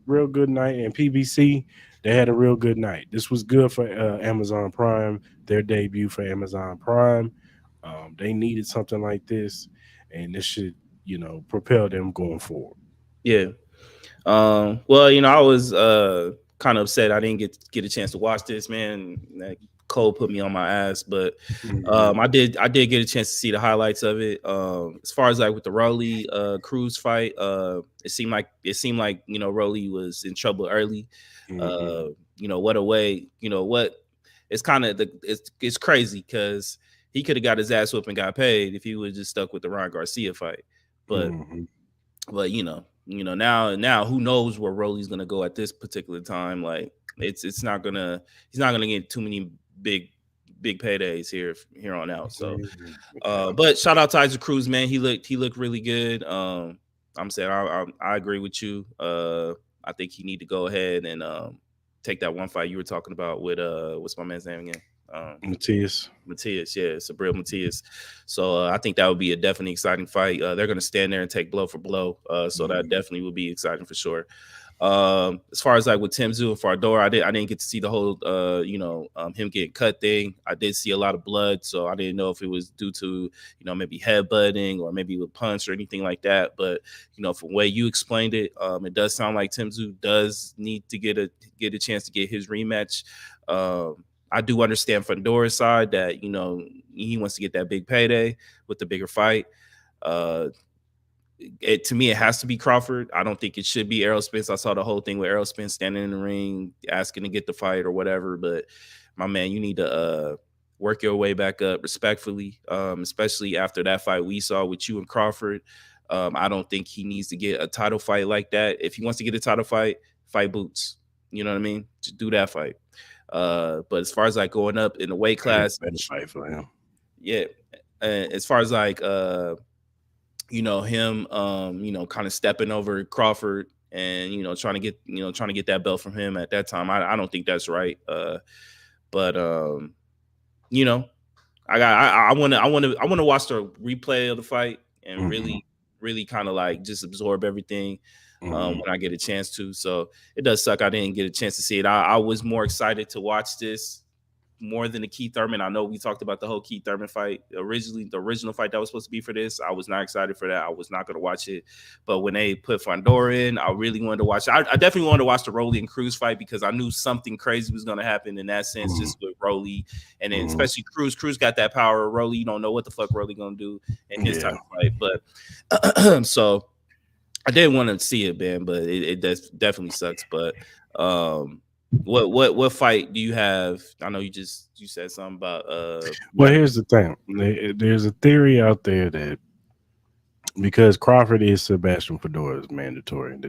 Speaker 1: Real good night. And PBC, they had a real good night. This was good for Amazon Prime, their debut for Amazon Prime. They needed something like this, and this should, propel them going forward.
Speaker 2: Yeah. Well, I was kind of upset I didn't get a chance to watch this, man. That Cole put me on my ass, but
Speaker 1: Hmm.
Speaker 2: I did get a chance to see the highlights of it. As far as like with the Rolly Cruz fight, it seemed like Rolly was in trouble early.
Speaker 1: Hmm.
Speaker 2: Uh, what a way, what it's kind of it's crazy because he could have got his ass whooped and got paid if he would just stuck with the Ryan Garcia fight. But
Speaker 1: Hmm.
Speaker 2: now who knows where Rolly's gonna go at this particular time? Like it's not gonna he's not gonna get too many big paydays here on out. So,
Speaker 1: Yeah.
Speaker 2: but shout out to Isaac Cruz, man. He looked really good. I'm saying I agree with you. I think he need to go ahead and take that one fight you were talking about with what's my man's name again? Um,
Speaker 1: Matthias.
Speaker 2: Matias, yeah, Sabril Matias. So I think that would be a definitely exciting fight. They're going to stand there and take blow for blow. So that
Speaker 1: Mhm.
Speaker 2: definitely would be exciting for sure. As far as like with Tim Zoo and Fardor, I didn't get to see the whole him getting cut thing. I did see a lot of blood, so I didn't know if it was due to maybe headbutting or maybe with punch or anything like that. But from the way you explained it, it does sound like Tim Zoo does need to get a chance to get his rematch. I do understand Fedor's side that he wants to get that big payday with the bigger fight. Uh, to me, it has to be Crawford. I don't think it should be Errol Spence. I saw the whole thing with Errol Spence standing in the ring asking to get the fight or whatever. But my man, you need to work your way back up respectfully, especially after that fight we saw with you and Crawford. I don't think he needs to get a title fight like that. If he wants to get a title fight, fight Boots. You know what I mean? To do that fight. But as far as like going up in the weight
Speaker 1: That'd be
Speaker 2: class,
Speaker 1: a better fight for him.
Speaker 2: yeah. As far as like him kind of stepping over Crawford and trying to get that belt from him at that time. I don't think that's right. But you know, I want to watch the replay of the fight and
Speaker 1: Mm-hmm.
Speaker 2: really kind of like just absorb everything
Speaker 1: Mm-hmm.
Speaker 2: when I get a chance to. So it does suck I didn't get a chance to see it. I was more excited to watch this more than the Keith Thurman. I know we talked about the whole Keith Thurman fight originally, the original fight that was supposed to be for this. I was not excited for that. I was not going to watch it. But when they put Fondora in, I really wanted to watch it. I definitely wanted to watch the Rolly and Cruz fight because I knew something crazy was going to happen in that sense,
Speaker 1: Mm-hmm.
Speaker 2: just with Rolly. And then
Speaker 1: Mm-hmm.
Speaker 2: especially Cruz. Cruz got that power. Rolly, you don't know what the fuck Rolly going to do in his type
Speaker 1: Yeah.
Speaker 2: of fight. But so I did want to see it, man, but it does definitely sucks. But what fight do you have? I know you said something about you
Speaker 1: Well,
Speaker 2: got
Speaker 1: here's the thing. There's a theory out there that because Crawford is Sebastian Fedora's mandatory in the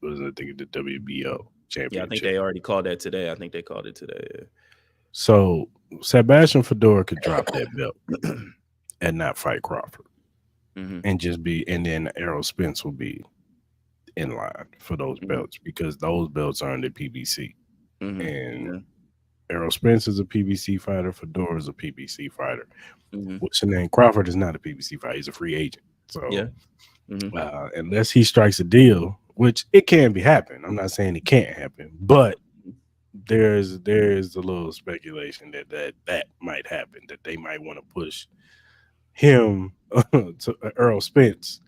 Speaker 1: was I think the WBO
Speaker 2: yeah, I think
Speaker 1: championship.
Speaker 2: they already called that today. I think they called it today.
Speaker 1: So Sebastian Fedora could drop that belt and not fight Crawford
Speaker 2: Mm-hmm.
Speaker 1: and just be, and then Errol Spence will be in line for those
Speaker 2: Mm-hmm.
Speaker 1: belts because those belts are in the PBC.
Speaker 2: Mm-hmm.
Speaker 1: And
Speaker 2: Yeah.
Speaker 1: Errol Spence is a PBC fighter. Fedora is a PBC fighter.
Speaker 2: Mm-hmm.
Speaker 1: What's your name? Crawford is not a PBC fighter. He's a free agent. So
Speaker 2: Yeah. Mm-hmm.
Speaker 1: unless he strikes a deal, which it can be happen. I'm not saying it can't happen, but there's a little speculation that might happen. That they might want to push him to Earl Spence,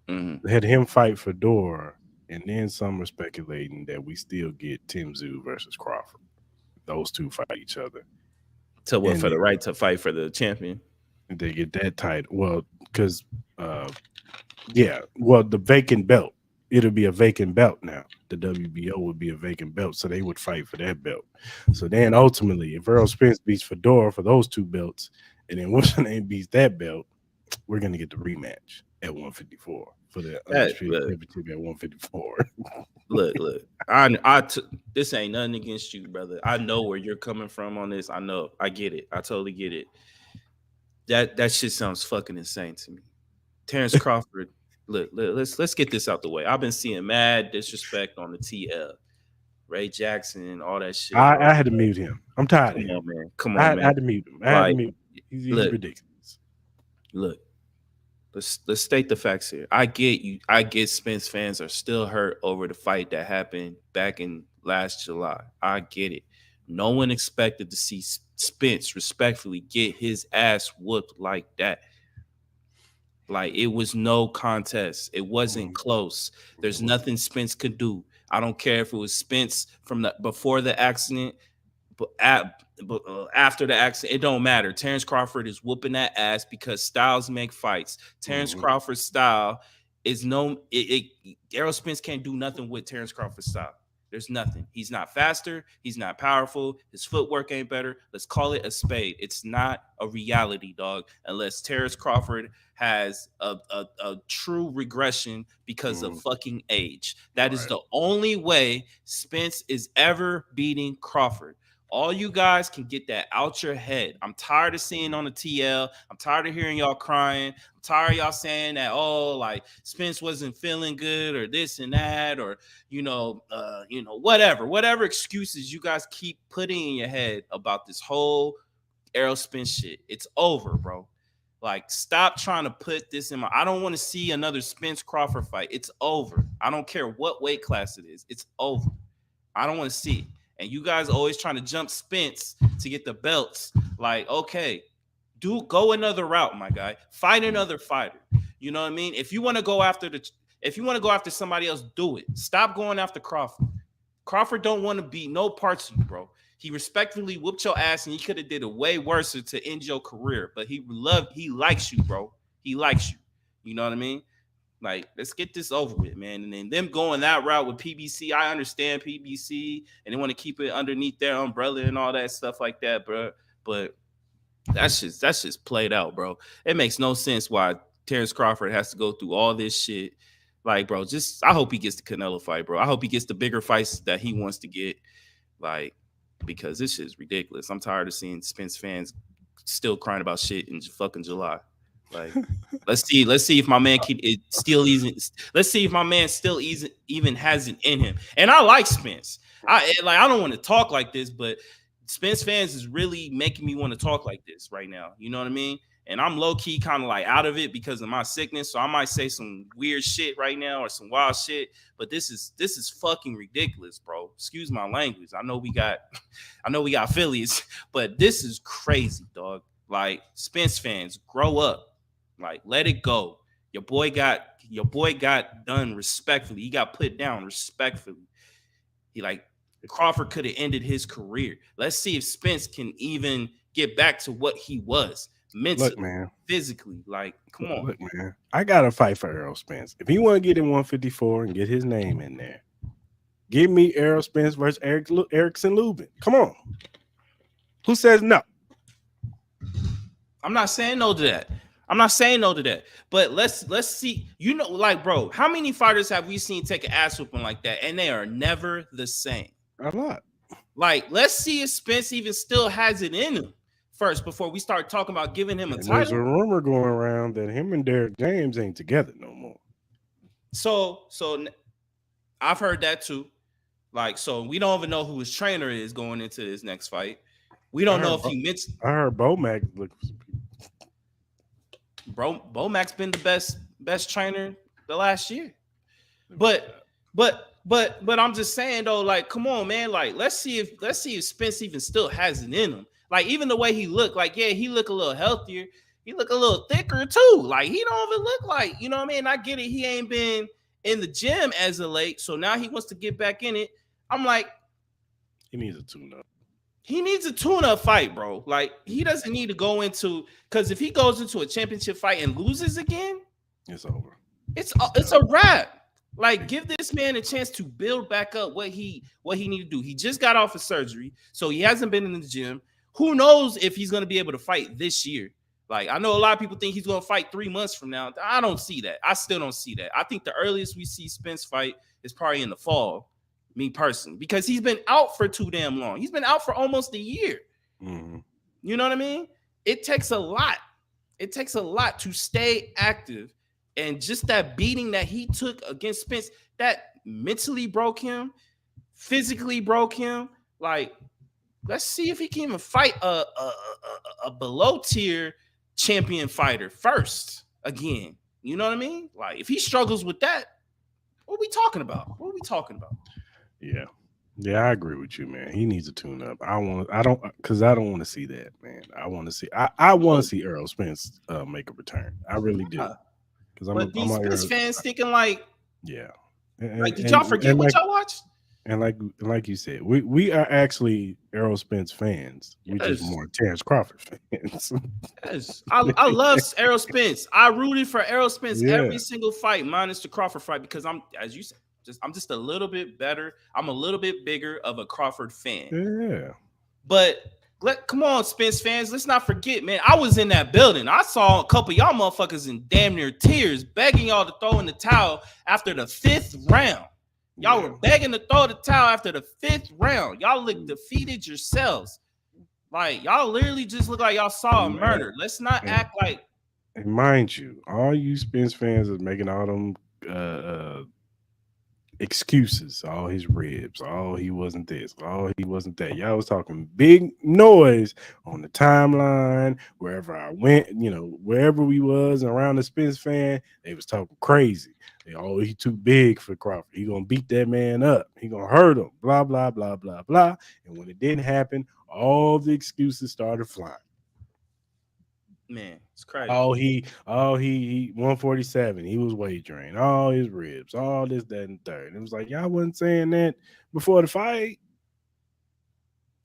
Speaker 2: Mm-hmm.
Speaker 1: had him fight Fedor, and then some are speculating that we still get Tim Zoo versus Crawford. Those two fight each other,
Speaker 2: To what
Speaker 1: and
Speaker 2: for the right to fight for the champion?
Speaker 1: they get that tight. Well, because yeah, well, the vacant belt. It'll be a vacant belt now. The WBO would be a vacant belt, so they would fight for that belt. So then ultimately, if Earl Spence beats Fedor for those two belts, and then what's her name beats that belt, we're gonna get the rematch at 154 for the
Speaker 2: That
Speaker 1: undisputed
Speaker 2: look,
Speaker 1: championship at 154.
Speaker 2: look. This ain't nothing against you, brother. I know where you're coming from on this. I know. I get it. I totally get it. That shit sounds fucking insane to me. Terrence Crawford. Look, let's get this out the way. I've been seeing mad disrespect on the TL. Ray Jackson, all that shit, bro.
Speaker 1: I had to mute him. I'm tired of
Speaker 2: Come
Speaker 1: him.
Speaker 2: on, man. Come on,
Speaker 1: I
Speaker 2: man.
Speaker 1: had to mute him. I had to
Speaker 2: Like,
Speaker 1: mute him. He's
Speaker 2: look,
Speaker 1: ridiculous.
Speaker 2: look. Let's state the facts here. I get you. I get Spence fans are still hurt over the fight that happened back in last July. I get it. No one expected to see Spence respectfully get his ass whooped like that. Like it was no contest. It wasn't
Speaker 1: Mhm,
Speaker 2: close. There's
Speaker 1: mhm,
Speaker 2: nothing Spence could do. I don't care if it was Spence from the before the accident, but after the accident, it don't matter. Terrence Crawford is whooping that ass because styles make fights. Terrence
Speaker 1: mhm,
Speaker 2: Crawford's style is no. Errol Spence can't do nothing with Terrence Crawford's style. There's nothing. He's not faster. He's not powerful. His footwork ain't better. Let's call it a spade. It's not a reality, dog, unless Terrence Crawford has a true regression because of
Speaker 1: mhm.
Speaker 2: fucking age. That is
Speaker 1: Right.
Speaker 2: the only way Spence is ever beating Crawford. All you guys can get that out your head. I'm tired of seeing on the TL. I'm tired of hearing y'all crying. I'm tired of y'all saying that, oh, like Spence wasn't feeling good or this and that, or whatever excuses you guys keep putting in your head about this whole Errol Spence shit. It's over, bro. Like, stop trying to put this in my. I don't want to see another Spence Crawford fight. It's over. I don't care what weight class it is. It's over. I don't want to see it. And you guys always trying to jump Spence to get the belts. Like, okay, go another route, my guy. Fight
Speaker 1: Mhm,
Speaker 2: another fighter. You know what I mean? If you want to go after somebody else, do it. Stop going after Crawford. Crawford don't want to be no parts of you, bro. He respectfully whooped your ass, and he could have did it way worse to end your career. But he likes you, bro. He likes you. You know what I mean? Like, let's get this over with, man. And then them going that route with PBC, I understand PBC, and they want to keep it underneath their umbrella and all that stuff like that, bro. But that's just played out, bro. It makes no sense why Terrence Crawford has to go through all this shit, Like, bro, just I hope he gets the Canelo fight, bro. I hope he gets the bigger fights that he wants to get. Like, because this shit is ridiculous. I'm tired of seeing Spence fans still crying about shit in fucking July. Like, let's see if my man can it still isn't. Let's see if my man still even has it in him. And I like Spence. I don't want to talk like this, but Spence fans is really making me want to talk like this right now. You know what I mean? And I'm low key kind of like out of it because of my sickness. So I might say some weird shit right now or some wild shit. But this is fucking ridiculous, bro. Excuse my language. I know we got affiliates, but this is crazy, dog. Like, Spence fans, grow up. Like, let it go. Your boy got done respectfully. He got put down respectfully. He like Crawford could have ended his career. Let's see if Spence can even get back to what he was
Speaker 1: Look,
Speaker 2: mentally,
Speaker 1: man.
Speaker 2: physically. Like, come on.
Speaker 1: Look, man. I got to fight for Errol Spence. If he want to get in 154 and get his name in there, give me Errol Spence versus Erickson Lubin. Come on. Who says no?
Speaker 2: I'm not saying no to that. I'm not saying no to that. But let's see. You know, like, bro, how many fighters have we seen take an ass whooping like that? And they are never the same.
Speaker 1: A lot.
Speaker 2: Like, let's see if Spence even still has it in him first before we start talking about giving him a
Speaker 1: And there's a
Speaker 2: title.
Speaker 1: rumor going around that him and Derek James ain't together no more.
Speaker 2: So I've heard that too. Like, so we don't even know who his trainer is going into this next fight. We don't know if he meant.
Speaker 1: I heard Bomac look for some people.
Speaker 2: Bro, Bomac's been the best trainer the last year. But I'm just saying though, like, come on, man. Like, let's see if Spence even still has it in him. Like, even the way he looked, like, yeah, he look a little healthier. He look a little thicker too. Like, he don't even look like, you know what I mean? I get it. He ain't been in the gym as of late, so now he wants to get back in it. I'm like,
Speaker 1: he needs a tune-up.
Speaker 2: He needs a tune-up fight, bro. Like, he doesn't need to go into, because if he goes into a championship fight and loses again,
Speaker 1: it's over.
Speaker 2: It's a wrap. Like, give this man a chance to build back up what he need to do. He just got off of surgery, so he hasn't been in the gym. Who knows if he's going to be able to fight this year? Like, I know a lot of people think he's going to fight 3 months from now. I don't see that. I still don't see that. I think the earliest we see Spence fight is probably in the fall, me personally, because he's been out for too damn long. He's been out for almost a year.
Speaker 1: Mm-hmm.
Speaker 2: You know what I mean? It takes a lot. It takes a lot to stay active. And just that beating that he took against Spence, that mentally broke him, physically broke him. Like, let's see if he can even fight a below tier champion fighter first again. You know what I mean? Like, if he struggles with that, what are we talking about? What are we talking about?
Speaker 1: Yeah, I agree with you, man. He needs a tune-up. I don't want to see that, man. I want to see Errol Spence make a return. I really do.
Speaker 2: Because these Spence fans thinking like,
Speaker 1: yeah.
Speaker 2: Like, did y'all forget what y'all watched?
Speaker 1: And like you said, we are actually Errol Spence fans. We're just more Terrence Crawford fans.
Speaker 2: Yes. I love Errol Spence. I rooted for Errol Spence every single fight, minus the Crawford fight, because I'm, as you said, I'm just a little bit better. I'm a little bit bigger of a Crawford fan.
Speaker 1: Yeah.
Speaker 2: But come on, Spence fans. Let's not forget, man. I was in that building. I saw a couple of y'all motherfuckers in damn near tears, begging y'all to throw in the towel after the 5th round. Y'all were begging to throw the towel after the 5th round. Y'all look defeated yourselves. Like, y'all literally just look like y'all saw a murder. Let's not act like.
Speaker 1: And mind you, all you Spence fans is making all them excuses. All his ribs. Oh, he wasn't this. Oh, he wasn't that. Y'all was talking big noise on the timeline. Wherever I went, wherever we was around the Spence fan, they was talking crazy. He too big for Crawford. He gonna beat that man up. He gonna hurt him. Blah blah blah blah blah. And when it didn't happen, all the excuses started flying.
Speaker 2: Man, it's crazy.
Speaker 1: He 147. He was wagering. All his ribs, all this, that, and third. And it was like, y'all wasn't saying that before the fight.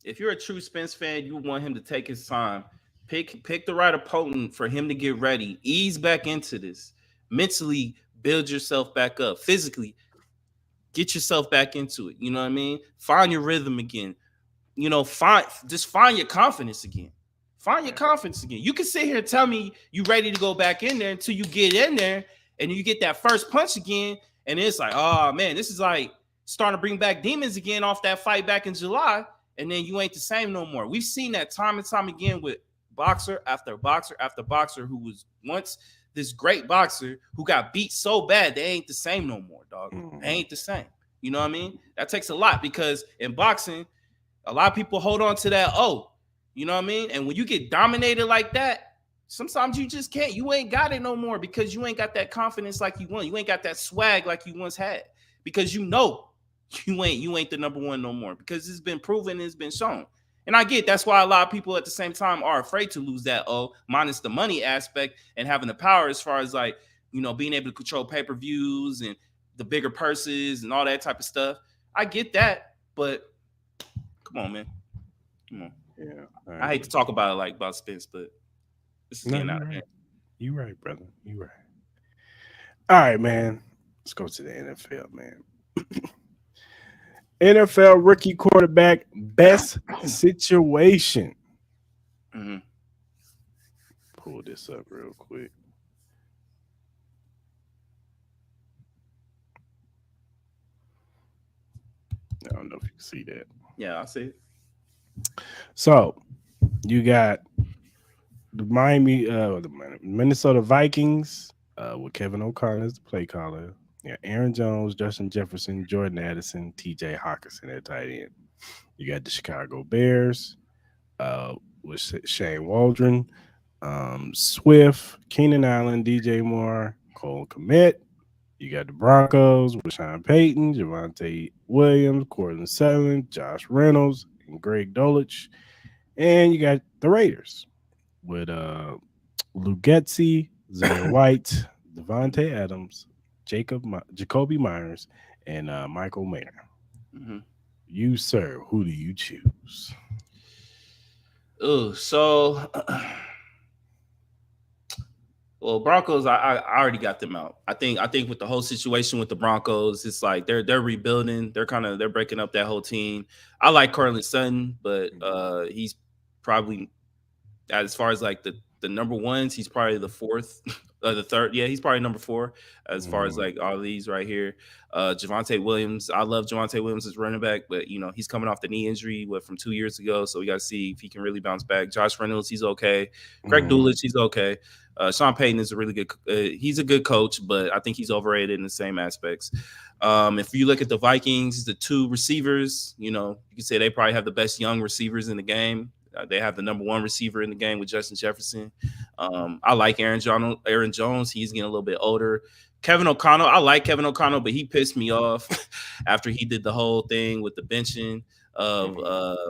Speaker 2: If you're a true Spence fan, you want him to take his time. Pick the right opponent for him to get ready. Ease back into this. Mentally build yourself back up. Physically, get yourself back into it. You know what I mean? Find your rhythm again. Find your confidence again. Find your confidence again. You can sit here and tell me you ready to go back in there until you get in there And you get that first punch again, and it's like, oh man, this is like starting to bring back demons again off that fight back in July, and then you ain't the same no more. We've seen that time and time again with boxer after boxer after boxer who was once this great boxer who got beat so bad they ain't the same no more, dog. They ain't the same. You know what I mean? That takes a lot because in boxing, a lot of people hold on to that, oh, you know what I mean? And when you get dominated like that, sometimes you just can't. You ain't got it no more because you ain't got that confidence like you want. You ain't got that swag like you once had because you know you ain't the number one no more because it's been proven, it's been shown. And I get that's why a lot of people at the same time are afraid to lose that minus the money aspect and having the power as far as like, being able to control pay-per-views and the bigger purses and all that type of stuff. I get that, but come on, man. Come on.
Speaker 1: Yeah.
Speaker 2: I hate to talk about it like about Spence, but this is getting out of hand.
Speaker 1: You right, brother. You right. All right, man. Let's go to the NFL, man. NFL rookie quarterback best situation.
Speaker 2: Mm-hmm.
Speaker 1: Pull this up real quick. I don't know if you can see that.
Speaker 2: Yeah, I see it.
Speaker 1: So you got the Minnesota Vikings with Kevin O'Connor as the play caller. Yeah, Aaron Jones, Justin Jefferson, Jordan Addison, T.J. Hawkinson at tight end. You got the Chicago Bears with Shane Waldron, Swift, Keenan Allen, DJ Moore, Cole Kmet. You got the Broncos with Sean Payton, Javonte Williams, Cortland Sutton, Josh Reynolds, and Greg Dulcich. And you got the Raiders with Luke Getsy, Zay White, Devontae Adams, Jacoby Myers, and Michael Mayer.
Speaker 2: Mm-hmm.
Speaker 1: You, sir, who do you choose?
Speaker 2: Oh, so well, Broncos, I already got them out. I think with the whole situation with the Broncos, it's like they're rebuilding. They're breaking up that whole team. I like Cortland Sutton, but he's probably as far as like the number ones, he's probably the fourth, the third. Yeah, he's probably number four as far as like all these right here. Javonte Williams, I love Javonte Williams as running back, but he's coming off the knee injury from 2 years ago, so we got to see if he can really bounce back. Josh Reynolds, he's okay. Greg Dulcich, he's okay. Sean Payton is a really good. He's a good coach, but I think he's overrated in the same aspects. If you look at the Vikings, the two receivers, you can say they probably have the best young receivers in the game. They have the number one receiver in the game with Justin Jefferson. I like Aaron Jones. He's getting a little bit older. Kevin O'Connell. I like Kevin O'Connell, but he pissed me off after he did the whole thing with the benching of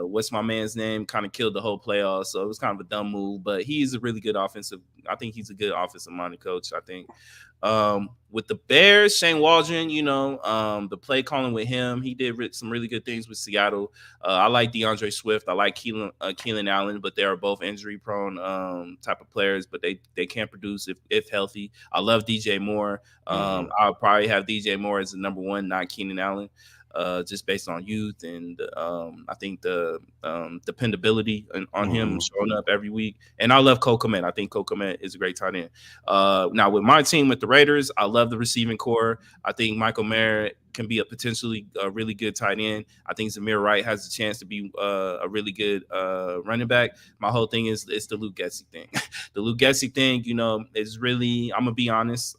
Speaker 2: what's my man's name, kind of killed the whole playoffs. So it was kind of a dumb move, but he's a really good offensive. I think he's a good offensive minded coach. I think with the Bears, Shane Waldron, the play calling with him, he did some really good things with Seattle. I like DeAndre Swift. I like Keelan Allen, but they are both injury prone type of players, but they can't produce if healthy. I love DJ Moore. I'll probably have DJ Moore as the number one, not Keenan Allen. Just based on youth and I think the dependability on him showing up every week. And I love Cole Kmet. I think Cole Kmet is a great tight end. Now with my team with the Raiders, I love the receiving core. I think Michael Mayer can be a potentially really good tight end. I think Zamir Wright has a chance to be a really good running back. My whole thing is it's the Luke Getsy thing. The Luke Getsy thing, is really, I'm gonna be honest.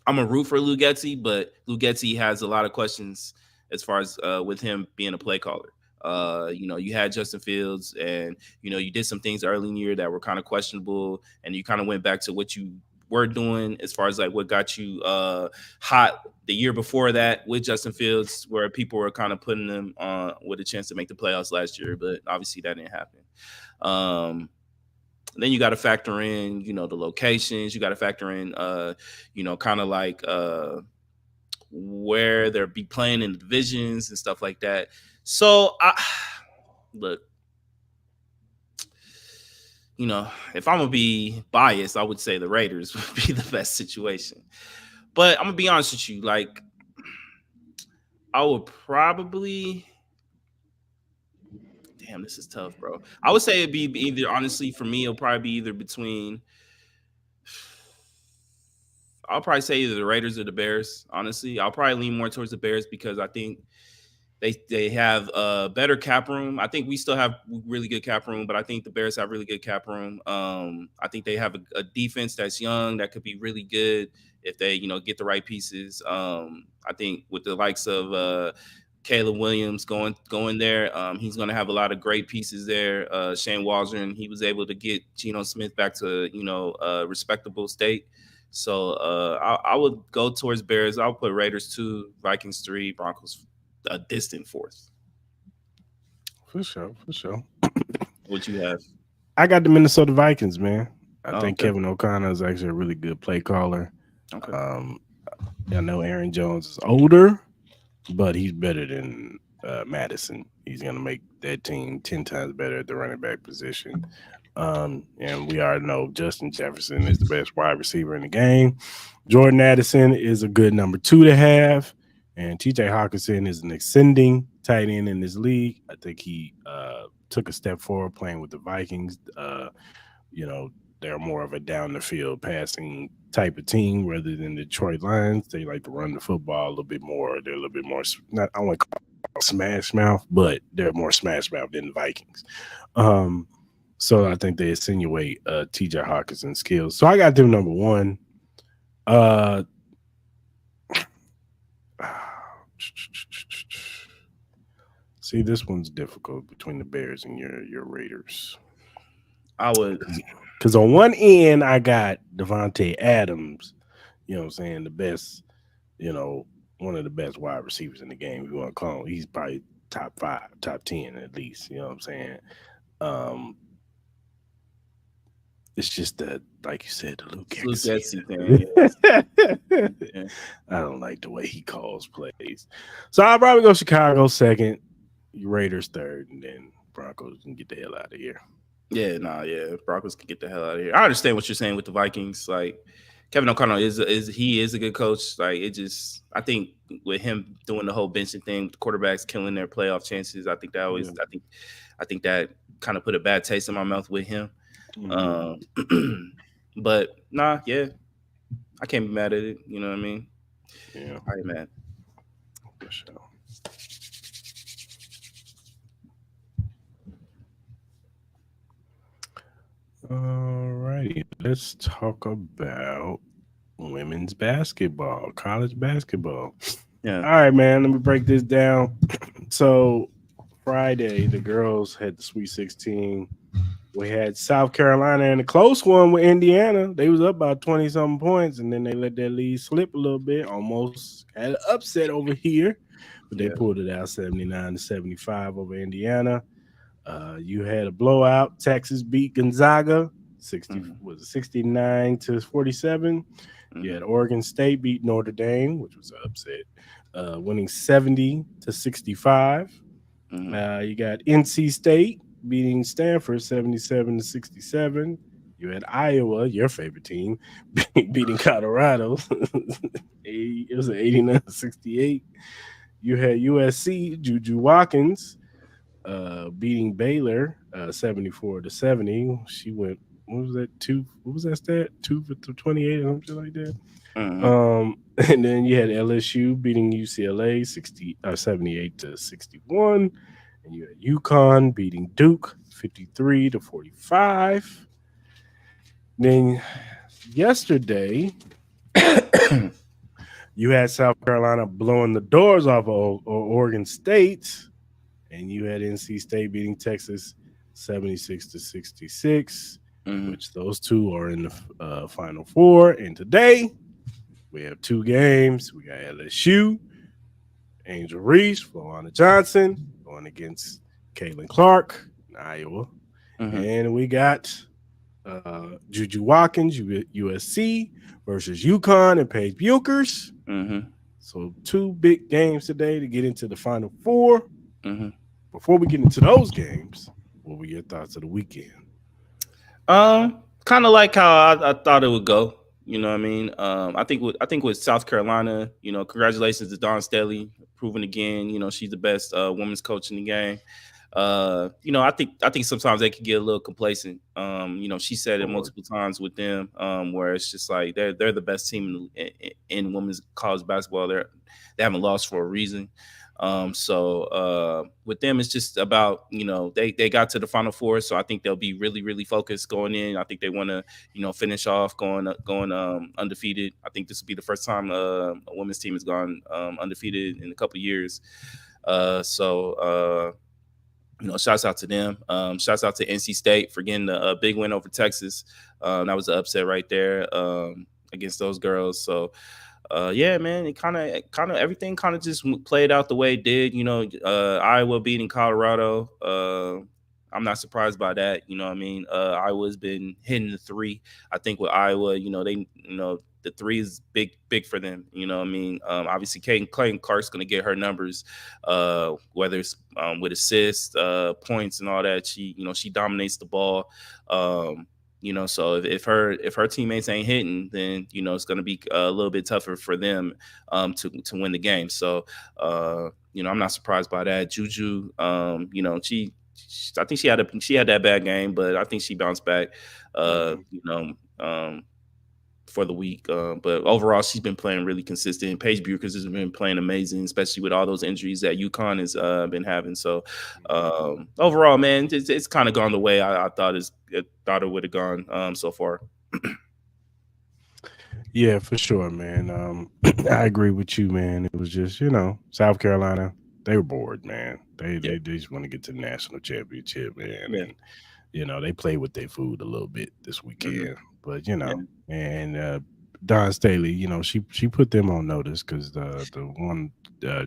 Speaker 2: I'm a root for Luke Getsy, but Luke Getsy has a lot of questions as far as with him being a play caller. You had Justin Fields, and you did some things early in the year that were kind of questionable, and you kind of went back to what you were doing as far as like what got you hot the year before that with Justin Fields, where people were kind of putting them with a chance to make the playoffs last year, but obviously that didn't happen. Then you got to factor in, the locations. You got to factor in, kind of like where they'll be playing in the divisions and stuff like that. So, look, if I'm going to be biased, I would say the Raiders would be the best situation. But I'm going to be honest with you. Like, I would probably... Damn, this is tough, bro. I would say it'd be either, honestly, for me, it'll probably be either between I'll probably say either the Raiders or the Bears. Honestly, I'll probably lean more towards the Bears because I think they have a better cap room. I think we still have really good cap room, but I think the Bears have really good cap room. I think they have a defense that's young that could be really good if they get the right pieces. I think with the likes of Caleb Williams going there, he's going to have a lot of great pieces there. Shane Waldron, he was able to get Geno Smith back to a respectable state. So I would go towards Bears. I'll put Raiders 2, Vikings 3, Broncos a distant fourth.
Speaker 1: For sure, for sure.
Speaker 2: What you have?
Speaker 1: I got the Minnesota Vikings, man. I
Speaker 2: Oh,
Speaker 1: think
Speaker 2: okay.
Speaker 1: Kevin O'Connor is actually a really good play caller.
Speaker 2: Okay.
Speaker 1: Um, I know Aaron Jones is older, but he's better than Madison. He's going to make that team 10 times better at the running back position. And we already know Justin Jefferson is the best wide receiver in the game. Jordan Addison is a good number 2 to have. And TJ Hawkinson is an ascending tight end in this league. I think he took a step forward playing with the Vikings. You know, they're more of a down the field passing type of team rather than the Detroit Lions. They like to run the football a little bit more. They're a little bit more, not I want to call it smash mouth, but they're more smash mouth than the Vikings. Um, so I think they insinuate TJ Hawkinson's skills. So I got them number 1. Uh, see, this one's difficult between the Bears and your Raiders.
Speaker 2: I would.
Speaker 1: Because on one end, I got Devontae Adams, you know what I'm saying, the best, one of the best wide receivers in the game, if you want to call him. He's probably top 5, top 10 at least, you know what I'm saying? Um, it's just that, like you said, the Luke
Speaker 2: Luke
Speaker 1: Getsy.
Speaker 2: Getsy thing. Yeah. Yeah.
Speaker 1: I don't like the way he calls plays. So I'll probably go Chicago second, Raiders third, and then Broncos can get the hell out of here.
Speaker 2: Yeah, nah, yeah. Broncos can get the hell out of here. I understand what you're saying with the Vikings. Like Kevin O'Connell is a good coach. Like it just, I think with him doing the whole benching thing, the quarterbacks killing their playoff chances. I think that always,
Speaker 1: Yeah.
Speaker 2: I think that kind of put a bad taste in my mouth with him.
Speaker 1: Mhm.
Speaker 2: But nah, yeah, I can't be mad at it. You know what I mean?
Speaker 1: Yeah,
Speaker 2: I ain't mad.
Speaker 1: for sure. Alrighty, let's talk about women's basketball, college basketball.
Speaker 2: Yeah.
Speaker 1: All right, man, let me break this down. So, Friday, the girls had the Sweet 16. We had South Carolina in a close one with Indiana. They was up about 20 something points, and then they let that lead slip a little bit. Almost had an upset over here, but they
Speaker 2: Yeah.
Speaker 1: pulled it out 79-75 over Indiana. You had a blowout. Texas beat Gonzaga 60
Speaker 2: Mm-hmm.
Speaker 1: was it 69-47. You
Speaker 2: Mm-hmm.
Speaker 1: had Oregon State beat Notre Dame, which was an upset, winning 70-65.
Speaker 2: Mm-hmm.
Speaker 1: You got NC State beating Stanford 77-67. You had Iowa, your favorite team, beating Colorado. It was an 89-68. You had USC, Juju Watkins, beating Baylor 74-70. She went, what was that? What was that stat? 2 for 28 or something like that.
Speaker 2: Mm-hmm.
Speaker 1: And then you had LSU beating UCLA 78-61. And you had UConn beating Duke 53-45. Then yesterday, you had South Carolina blowing the doors off of Oregon State, and you had NC State beating Texas 76-66,
Speaker 2: Mm-hmm.
Speaker 1: which those two are in the Final Four. And today, we have 2 games. We got LSU, Angel Reese, Floana Johnson going against Caitlin Clark in Iowa.
Speaker 2: Mm-hmm.
Speaker 1: And we got Juju Watkins, USC versus UConn and Paige Buchers.
Speaker 2: Mm-hmm.
Speaker 1: So 2 big games today to get into the Final Four.
Speaker 2: Mm-hmm.
Speaker 1: Before we get into those games, what were your thoughts of the weekend?
Speaker 2: Kind of like how I thought it would go. You know what I mean? I think with South Carolina, congratulations to Dawn Staley, proving again, she's the best women's coach in the game. I think sometimes they can get a little complacent. She said it
Speaker 1: Or
Speaker 2: multiple times with them, where it's just like they're the best team in women's college basketball. They haven't lost for a reason. So with them, it's just about they got to the Final Four, so I think they'll be really really focused going in. I think they want to finish off going undefeated. I think this will be the first time a women's team has gone undefeated in a couple years. Shouts out to them. Shouts out to NC State for getting a big win over Texas. That was an upset right there against those girls. So yeah, man, it kind of everything kind of just played out the way it did. Iowa beating Colorado. I'm not surprised by that. You know what I mean? Iowa's been hitting the three. I think with Iowa, the three is big for them. You know what I mean? Obviously, Clayton Clark's going to get her numbers, whether it's with assists, points, and all that. She dominates the ball. So if her teammates ain't hitting, then it's going to be a little bit tougher for them to win the game. So I'm not surprised by that. Juju, I think she had that bad game, but I think she bounced back. Uh,
Speaker 1: Mhm.
Speaker 2: you know, for the week. But overall, she's been playing really consistent. Paige Buchers has been playing amazing, especially with all those injuries that UConn has been having. So overall, man, it's kind of gone the way I thought it would have gone so far.
Speaker 1: Yeah, for sure, man. I agree with you, man. It was just, South Carolina, they were bored, man. They
Speaker 2: Yeah,
Speaker 1: they, they just want to get to the national championship, man.
Speaker 2: yeah,
Speaker 1: And they play with their food a little bit this
Speaker 2: hmm
Speaker 1: weekend. But
Speaker 2: yeah,
Speaker 1: and Don Staley, she put them on notice because the one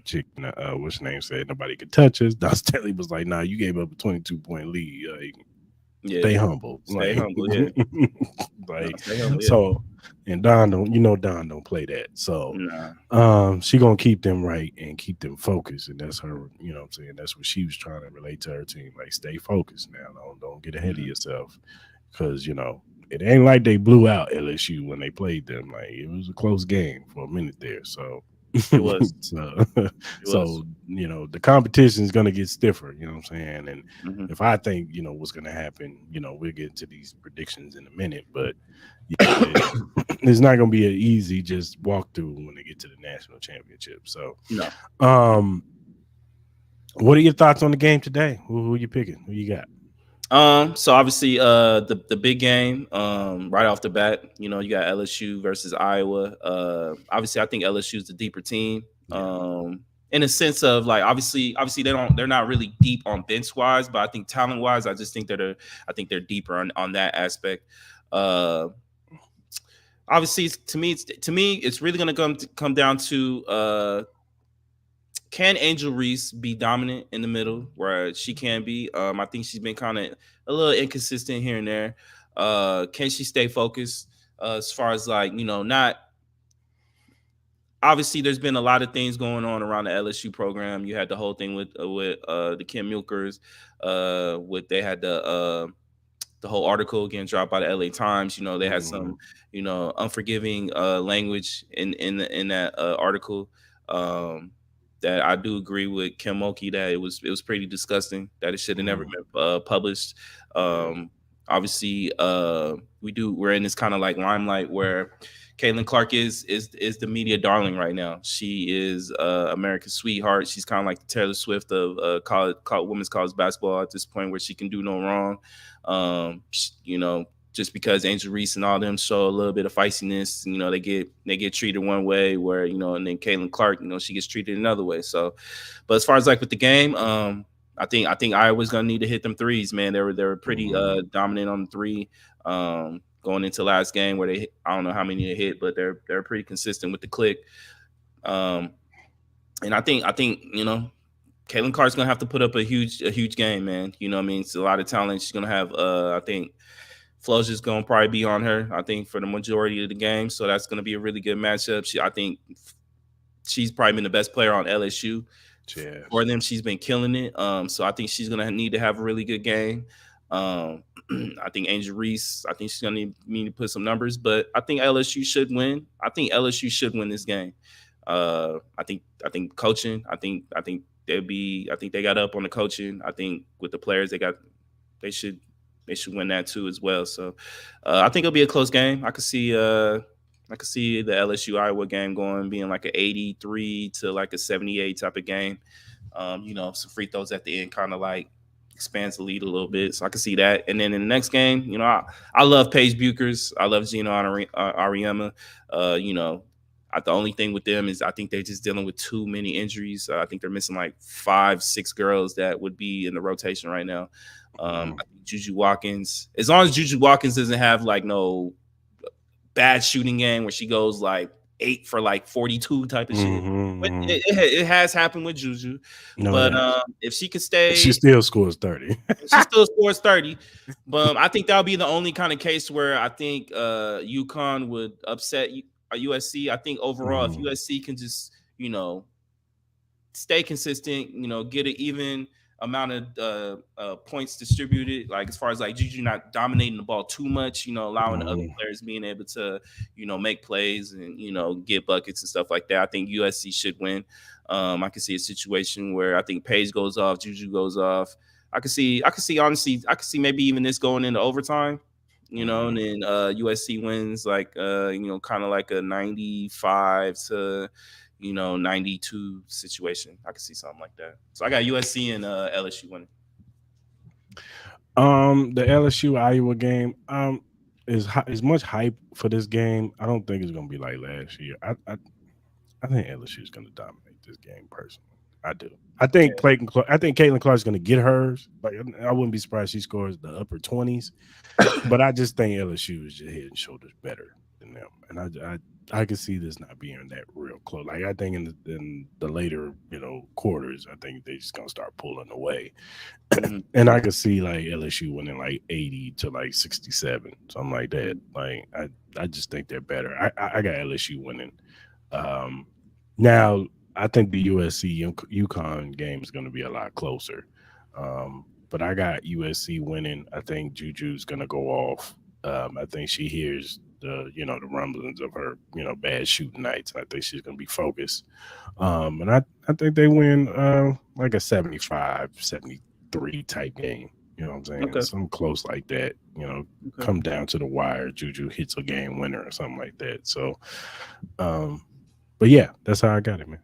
Speaker 1: chick, what's her name, said nobody could touch us. Don Staley was like, "Nah, you gave up a 22-point lead.
Speaker 2: yeah.
Speaker 1: Stay humble,
Speaker 2: Stay humble. Yeah, no,
Speaker 1: like
Speaker 2: stay humble. Yeah,
Speaker 1: so." And Don don't play that. So
Speaker 2: nah,
Speaker 1: she gonna keep them right and keep them focused, and that's her. What I'm saying, that's what she was trying to relate to her team. Like, stay focused now. Don't get ahead of
Speaker 2: mhm.
Speaker 1: yourself, because it ain't like they blew out LSU when they played them. Like, it was a close game for a minute there. So
Speaker 2: It was.
Speaker 1: so
Speaker 2: It was.
Speaker 1: the competition is gonna get stiffer. You know what I'm saying? And
Speaker 2: Hmm.
Speaker 1: if I think what's gonna happen, we'll get into these predictions in a minute, but yeah, it's not going to be an easy just walk through when they get to the national championship. So,
Speaker 2: No.
Speaker 1: um, what are your thoughts on the game today? Who you picking? Who you got?
Speaker 2: So obviously, the big game, right off the bat, you got LSU versus Iowa. Obviously, I think LSU is the deeper team.
Speaker 1: Yeah.
Speaker 2: In a sense of like, obviously they're not really deep on bench wise, but I think talent wise, I just think I think they're deeper on that aspect. Uh, Obviously, to me, it's really gonna come down to can Angel Reese be dominant in the middle where she can be? I think she's been kind of a little inconsistent here and there. Can she stay focused as far as like not obviously there's been a lot of things going on around the LSU program. You had the whole thing with the Kim Milkers, with they had the whole article getting dropped by the LA Times. They had
Speaker 1: Hmm.
Speaker 2: some, unforgiving language in that article. Um, that I do agree with Kim Mulkey that it was pretty disgusting that it should have never
Speaker 1: Hmm.
Speaker 2: been published.
Speaker 1: Yeah.
Speaker 2: Um, Obviously, we're in this kind of like limelight where Caitlin Clark is the media darling right now. She is America's sweetheart. She's kind of like the Taylor Swift of women's college basketball at this point, where she can do no wrong. Just because Angel Reese and all them show a little bit of feistiness, they get treated one way, where and then Caitlin Clark, she gets treated another way. So, but as far as like with the game, I think Iowa's gonna need to hit them threes, man. They were pretty
Speaker 1: Hmm.
Speaker 2: dominant on the three. Going into last game where I don't know how many they hit, but they're pretty consistent with the click. Um, and I think Caitlin Clark's gonna have to put up a huge game, man. You know what I mean? It's a lot of talent. She's gonna have I think Flo's just gonna probably be on her, I think, for the majority of the game. So that's gonna be a really good matchup. I think she's probably been the best player on LSU. For
Speaker 1: Yes.
Speaker 2: them, she's been killing it. So I think she's gonna need to have a really good game. Um, I think Angel Reese, I think she's gonna need to put some numbers, but I think LSU should win. I think LSU should win this game. I think coaching. I think they'll be. I think they got up on the coaching. I think with the players they should they should win that too as well. So I think it'll be a close game. I could see the LSU Iowa game going being like an 83 to like a 78 type of game. Some free throws at the end kind of like expands the lead a little bit. So I can see that. And then in the next game, I love Paige Buchers. I love Gino Ariema. The only thing with them is I think they're just dealing with too many injuries. I think they're missing like 5, 6 girls that would be in the rotation right now. I think Juju Watkins, as long as Juju Watkins doesn't have like no bad shooting game where she goes like 8 for like 42 type of shit. But it has happened with Juju.
Speaker 1: No,
Speaker 2: but if she could stay,
Speaker 1: she still scores 30.
Speaker 2: She still scores 30. But I think that'll be the only kind of case where I think UConn would upset USC. I think overall, if USC can just, stay consistent, get an even amount of points distributed, like as far as like Juju not dominating the ball too much, allowing the other players being able to, make plays and, get buckets and stuff like that. I think USC should win. I can see a situation where I think Paige goes off, Juju goes off. I could see maybe even this going into overtime, and then USC wins like kind of like a 95 to 92 situation. I could see something like that. So I got USC and LSU winning.
Speaker 1: The LSU Iowa game is much hype for this game. I don't think it's gonna be like last year. I think LSU is gonna dominate this game personally. I do. I think Caitlin Clark's gonna get hers. Like I wouldn't be surprised she scores the upper 20s. But I just think LSU is just head and shoulders better than them, and I could see this not being that real close. Like I think in the later quarters, I think they're just gonna start pulling away, and I could see like LSU winning like 80 to like 67, something like that. Like I just think they're better. I got LSU winning. Now I think the USC UConn game is going to be a lot closer, but I got USC winning. I think Juju's going to go off. I think she hears the rumblings of her bad shooting nights. I think she's going to be focused, and I think they win like a 75-73 type game. You know what I'm saying?
Speaker 2: Okay.
Speaker 1: Something close like that. Come down to the wire. Juju hits a game winner or something like that. So, but yeah, that's how I got it, man.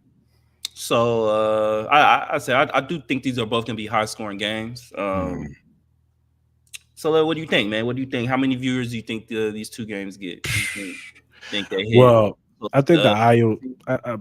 Speaker 2: So I do think these are both going to be high scoring games. So what do you think, man? What do you think? How many viewers do you think these two games get? Do you think they hit?
Speaker 1: Well, I think the Iowa.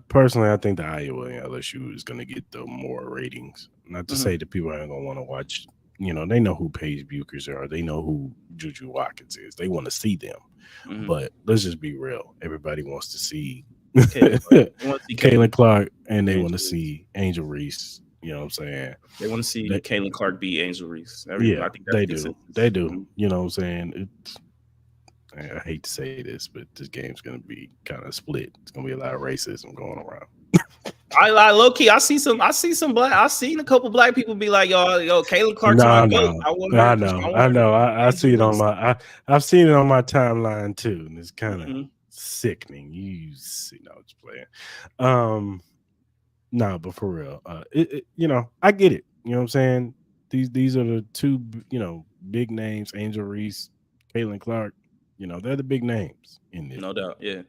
Speaker 1: Personally, I think the Iowa and LSU is going to get the more ratings. Not to say that people aren't going to want to watch. They know who Paige Buchers are. They know who Juju Watkins is. They want to see them. But let's just be real. Everybody wants to see Caitlin Clark, and they want to see Angel Reese. You know what I'm saying?
Speaker 2: They want to see Caitlin Clark beat Angel Reese.
Speaker 1: I think they do. They do. You know what I'm saying? I hate to say this, but this game's going to be kind of split. It's going to be a lot of racism going around.
Speaker 2: I low key. I see some black. I seen a couple black people be like, yo, Caitlin Clark.
Speaker 1: I know. I see it on I've seen it on my timeline too, and it's kind of sickening. You see, no, just playing. No, but for real, I get it. You know what I'm saying? These are the two, big names. Angel Reese, Caitlin Clark. They're the big names in this.
Speaker 2: No doubt, yeah.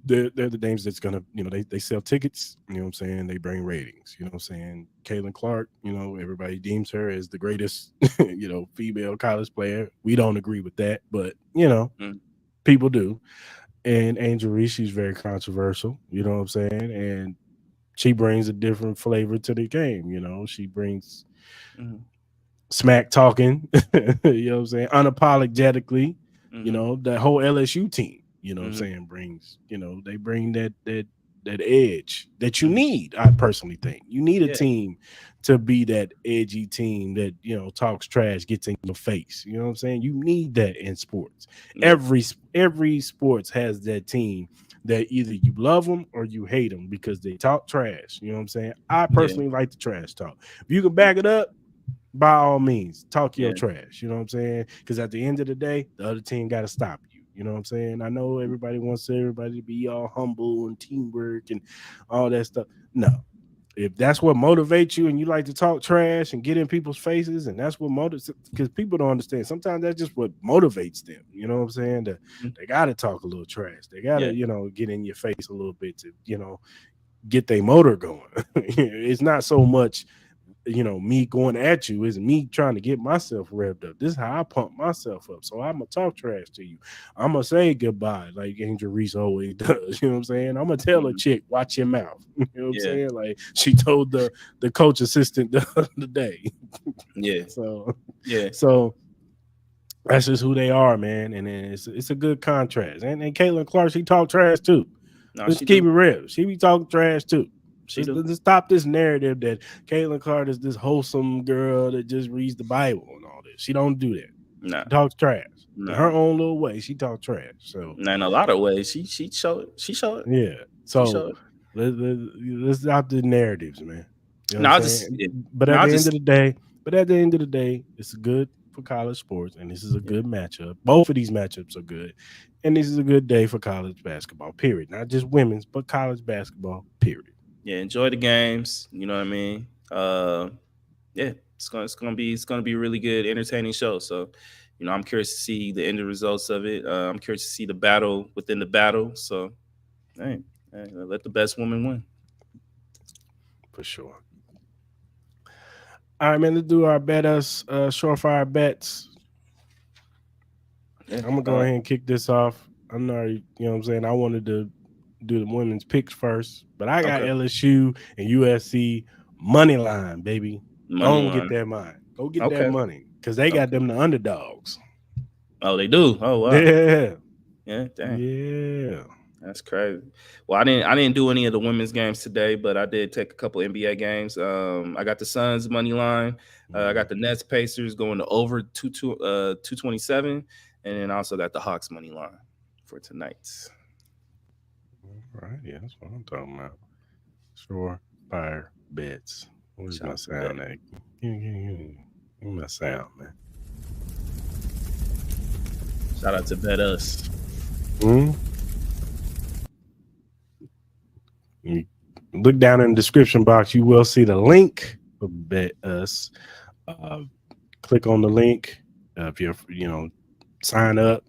Speaker 1: They're the names that's gonna, they sell tickets. You know what I'm saying? They bring ratings. You know what I'm saying? Caitlin Clark. Everybody deems her as the greatest, female college player. We don't agree with that, but people do. And Angel Reese, she's very controversial. You know what I'm saying? And she brings a different flavor to the game. She brings smack talking. You know what I'm saying? Unapologetically. The whole LSU team. You know what I'm saying? Brings, they bring that edge that you need. I personally think you need a team to be that edgy team that, talks trash, gets in your face. You know what I'm saying? You need that in sports. Yeah. Every sports has that team that either you love them or you hate them because they talk trash. You know what I'm saying? I personally like the trash talk. If you can back it up, by all means, talk your trash. You know what I'm saying? Because at the end of the day, the other team got to stop you. You know what I'm saying? I know everybody wants everybody to be all humble and teamwork and all that stuff. No, if that's what motivates you and you like to talk trash and get in people's faces and that's what motivates, because people don't understand sometimes that's just what motivates them, you know what I'm saying,
Speaker 2: Mhm.
Speaker 1: they got to talk a little trash, they got to
Speaker 2: Yeah.
Speaker 1: get in your face a little bit to get their motor going. It's not so much me going at you, is me trying to get myself revved up. This is how I pump myself up. So I'm gonna talk trash to you. I'm gonna say goodbye like Angel Reese always does. You know what I'm saying? I'm gonna tell a
Speaker 2: Mhm.
Speaker 1: chick, watch your mouth. You know what I'm
Speaker 2: Yeah.
Speaker 1: saying? Like she told the coach assistant the other day.
Speaker 2: Yeah.
Speaker 1: So
Speaker 2: Yeah.
Speaker 1: so that's just who they are, man. And then it's a good contrast. And Caitlin Clark, she talk trash too.
Speaker 2: No,
Speaker 1: Let's
Speaker 2: she
Speaker 1: keep
Speaker 2: do.
Speaker 1: it real. She be talking trash too.
Speaker 2: She
Speaker 1: Let's,
Speaker 2: do.
Speaker 1: let's stop this narrative that Caitlin Clark is this wholesome girl that just reads the Bible and all this. She don't do that.
Speaker 2: Nah.
Speaker 1: She talks trash in her
Speaker 2: Nah.
Speaker 1: own little way. She talks trash. So
Speaker 2: Nah. In a lot of ways, she showed it. She showed it.
Speaker 1: yeah.
Speaker 2: She
Speaker 1: So
Speaker 2: showed it.
Speaker 1: let's stop the narratives, man. You know what
Speaker 2: No,
Speaker 1: I'm
Speaker 2: I just.
Speaker 1: saying?
Speaker 2: Yeah.
Speaker 1: But
Speaker 2: No,
Speaker 1: at
Speaker 2: I
Speaker 1: the end of
Speaker 2: just.
Speaker 1: the day, it's good for college sports, and this is a
Speaker 2: Yeah.
Speaker 1: good matchup. Both of these matchups are good, and this is a good day for college basketball. Period. Not just women's, but college basketball. Period.
Speaker 2: Yeah. Enjoy the games. You know what I mean? Yeah. It's gonna be a really good, entertaining show. So, I'm curious to see the end results of it. I'm curious to see the battle within the battle. So, hey, let the best woman win.
Speaker 1: For sure. All right, man. Let's do our bet us surefire bets.
Speaker 2: Yeah.
Speaker 1: I'm gonna go ahead and kick this off. I know what I'm saying. I wanted to do the women's picks first, but I got
Speaker 2: Okay.
Speaker 1: LSU and USC money line, baby.
Speaker 2: Money
Speaker 1: Go and get
Speaker 2: line.
Speaker 1: that money. Go get that
Speaker 2: Okay.
Speaker 1: money because they got
Speaker 2: Okay.
Speaker 1: them the underdogs.
Speaker 2: Oh, they do. Oh, wow.
Speaker 1: Yeah,
Speaker 2: Yeah. Dang.
Speaker 1: yeah.
Speaker 2: That's crazy. Well, I didn't do any of the women's games today, but I did take a couple NBA games. I got the Suns money line. I got
Speaker 1: Mhm.
Speaker 2: the Nets Pacers going to over 227, and then I also got the Hawks money line for tonight.
Speaker 1: All right, yeah, that's what I'm talking about. Sure, fire bets. Where's
Speaker 2: Shout
Speaker 1: my
Speaker 2: out to Bet.
Speaker 1: sound at? Give me my sound, man.
Speaker 2: Shout out to Bet Us.
Speaker 1: Hmm? You look down in the description box. You will see the link for Bet Us. Uh, click on the link. If you're, sign up.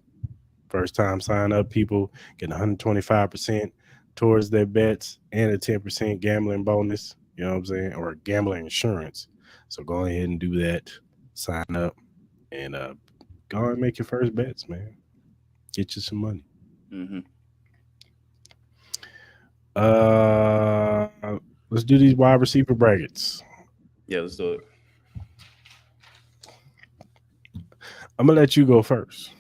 Speaker 1: First time sign up people get 125% towards their bets and a 10% gambling bonus. You know what I'm saying? Or gambling insurance. So go ahead and do that. Sign up and go and make your first bets, man. Get you some money.
Speaker 2: Mm-hmm.
Speaker 1: Uh, let's do these wide receiver brackets.
Speaker 2: Yeah, let's do it.
Speaker 1: I'm gonna let you go first.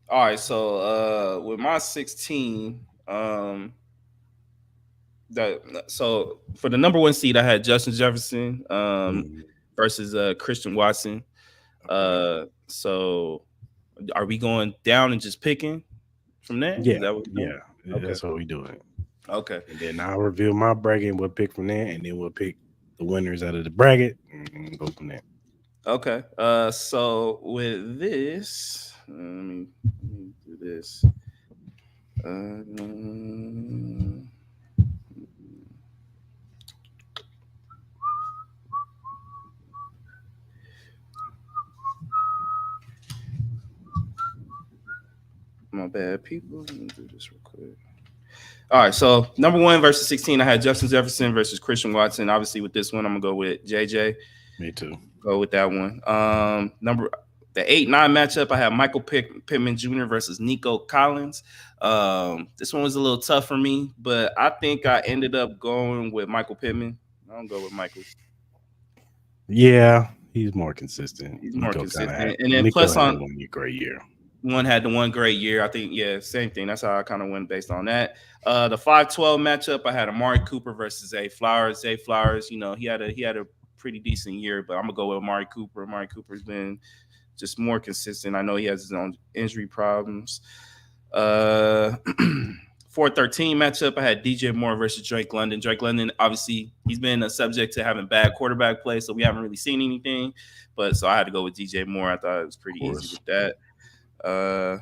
Speaker 2: All right, so with my 16, that so for the number one seed, I had Justin Jefferson
Speaker 1: Mhm.
Speaker 2: versus Christian Watson.
Speaker 1: Okay.
Speaker 2: So are we going down and just picking from there? Is
Speaker 1: Yeah,
Speaker 2: that what we're doing?
Speaker 1: yeah.
Speaker 2: Okay.
Speaker 1: That's what we doing.
Speaker 2: Okay.
Speaker 1: And then I'll reveal my bracket and we'll pick from there, and then we'll pick the winners out of the bracket and go from there.
Speaker 2: Okay. So with this, let me do this. My bad, people. Let me do this real quick. All right, so number one versus 16, I had Justin Jefferson versus Christian Watson. Obviously, with this one, I'm gonna go with JJ.
Speaker 1: Me too.
Speaker 2: Go with that one. Number the 8-9 matchup, I have Michael Pittman Jr. versus Nico Collins. This one was a little tough for me, but I think I ended up going with Michael Pittman. I don't go with Michael.
Speaker 1: Yeah, he's more consistent.
Speaker 2: He's more consistent, and then
Speaker 1: Nico
Speaker 2: plus
Speaker 1: had a
Speaker 2: on
Speaker 1: 1 year great year.
Speaker 2: one had the one great year. I think, yeah, same thing. That's how I kind of went based on that. The 5-12 matchup, I had Amari Cooper versus Zay Flowers. Zay Flowers, he had a pretty decent year, but I'm gonna go with Amari Cooper. Amari Cooper's been just more consistent. I know he has his own injury problems. Uh 4-13 matchup, I had DJ Moore versus Drake London. Drake London, obviously, he's been a subject to having bad quarterback play, so we haven't really seen anything. But so I had to go with DJ Moore. I thought it was
Speaker 1: Of
Speaker 2: pretty easy
Speaker 1: course.
Speaker 2: with that.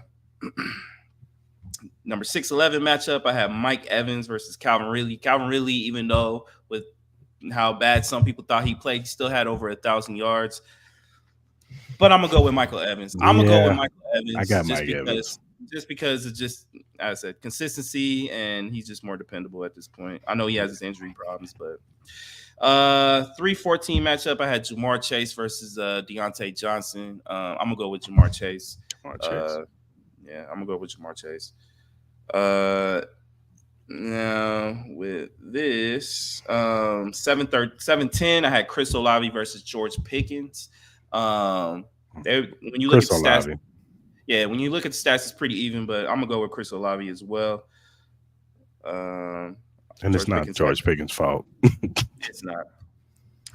Speaker 2: Number 6-11 matchup, I have Mike Evans versus Calvin Ridley. Calvin Ridley, even though with how bad some people thought he played, he still had over 1,000 yards. But I'm gonna go with Michael Evans. I'm gonna go with
Speaker 1: Yeah,
Speaker 2: Michael
Speaker 1: I
Speaker 2: Evans
Speaker 1: got Mike Evans.
Speaker 2: just because it's just, as I said, consistency, and he's just more dependable at this point. I know he has his injury problems, but 3-14 matchup, I had Jamar Chase versus Deontay Johnson. I'm gonna go with Jamar Chase.
Speaker 1: Jamar Chase.
Speaker 2: Yeah, I'm gonna go with Jamar Chase. Uh, Now with this 7-10, I had Chris Olave versus George Pickens. When you look
Speaker 1: Chris
Speaker 2: at the stats,
Speaker 1: Olave.
Speaker 2: yeah, when you look at the stats, it's pretty even. But I'm gonna go with Chris Olave as well.
Speaker 1: And
Speaker 2: George
Speaker 1: it's not
Speaker 2: Pickens
Speaker 1: George Pickens' fault.
Speaker 2: It's not.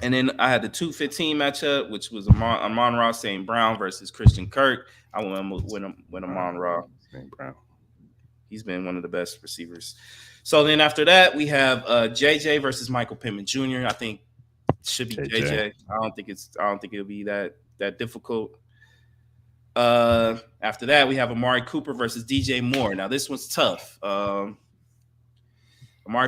Speaker 2: And then I had the 2-15 matchup, which was Amon-Ra St. Brown versus Christian Kirk. I went with Amon-Ra.
Speaker 1: St. Brown.
Speaker 2: He's been one of the best receivers. So then after that, we have JJ versus Michael Pittman Jr. I think it should be JJ. I don't think it'll be that difficult. After that, we have Amari Cooper versus DJ Moore. Now this one's tough. Amari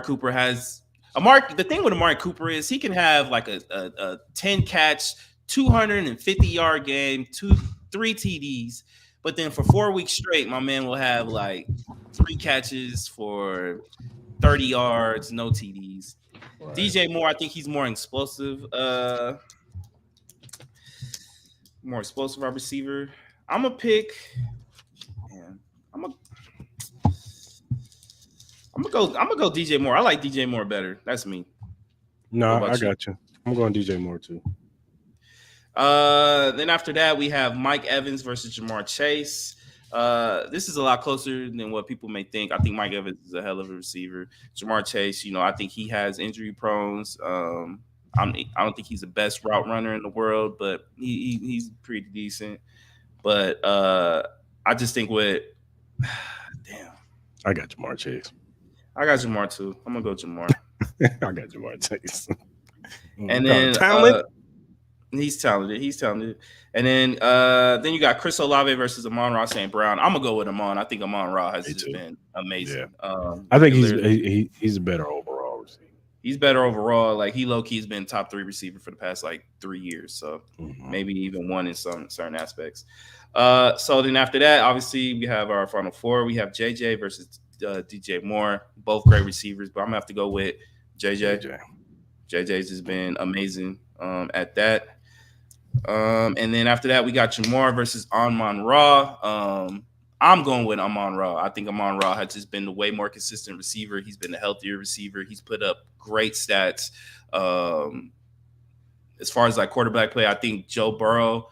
Speaker 2: Cooper has the thing with Amari Cooper is he can have like a 10 catch, 250-yard game, 3 TDs, but then for 4 weeks straight, my man will have like 3 catches for 30 yards, no TDs. Right. DJ Moore, I think he's more explosive. More explosive wide receiver. I'm gonna pick. Man, I'm gonna go DJ Moore. I like DJ Moore better. That's me.
Speaker 1: No, I got you. I'm going DJ Moore too.
Speaker 2: Then after that, we have Mike Evans versus Jamar Chase. This is a lot closer than what people may think. I think Mike Evans is a hell of a receiver. Jamar Chase, I think he has injury prones. I don't think he's the best route runner in the world, but he's pretty decent. But I just think with damn,
Speaker 1: I got Jamar Chase.
Speaker 2: I got Jamar too. I'm gonna go Jamar.
Speaker 1: I got Jamar Chase.
Speaker 2: And then
Speaker 1: talent.
Speaker 2: He's talented. And then you got Chris Olave versus Amon-Ra St. Brown. I'm gonna go with Amon. I think Amon-Ra has just been amazing.
Speaker 1: Yeah. I think he's a better overall receiver.
Speaker 2: He's better overall. Like he low key has been top 3 receiver for the past like 3 years. So maybe even 1 in some certain aspects. So then after that, obviously we have our final 4. We have JJ versus DJ Moore. Both great receivers, but I'm gonna have to go with JJ. JJ's has been amazing at that. And then after that, we got Jamar versus Amon-Ra. I'm going with Amon-Ra. I think Amon-Ra has just been the way more consistent receiver. He's been the healthier receiver. He's put up great stats. As far as like quarterback play, I think Joe Burrow,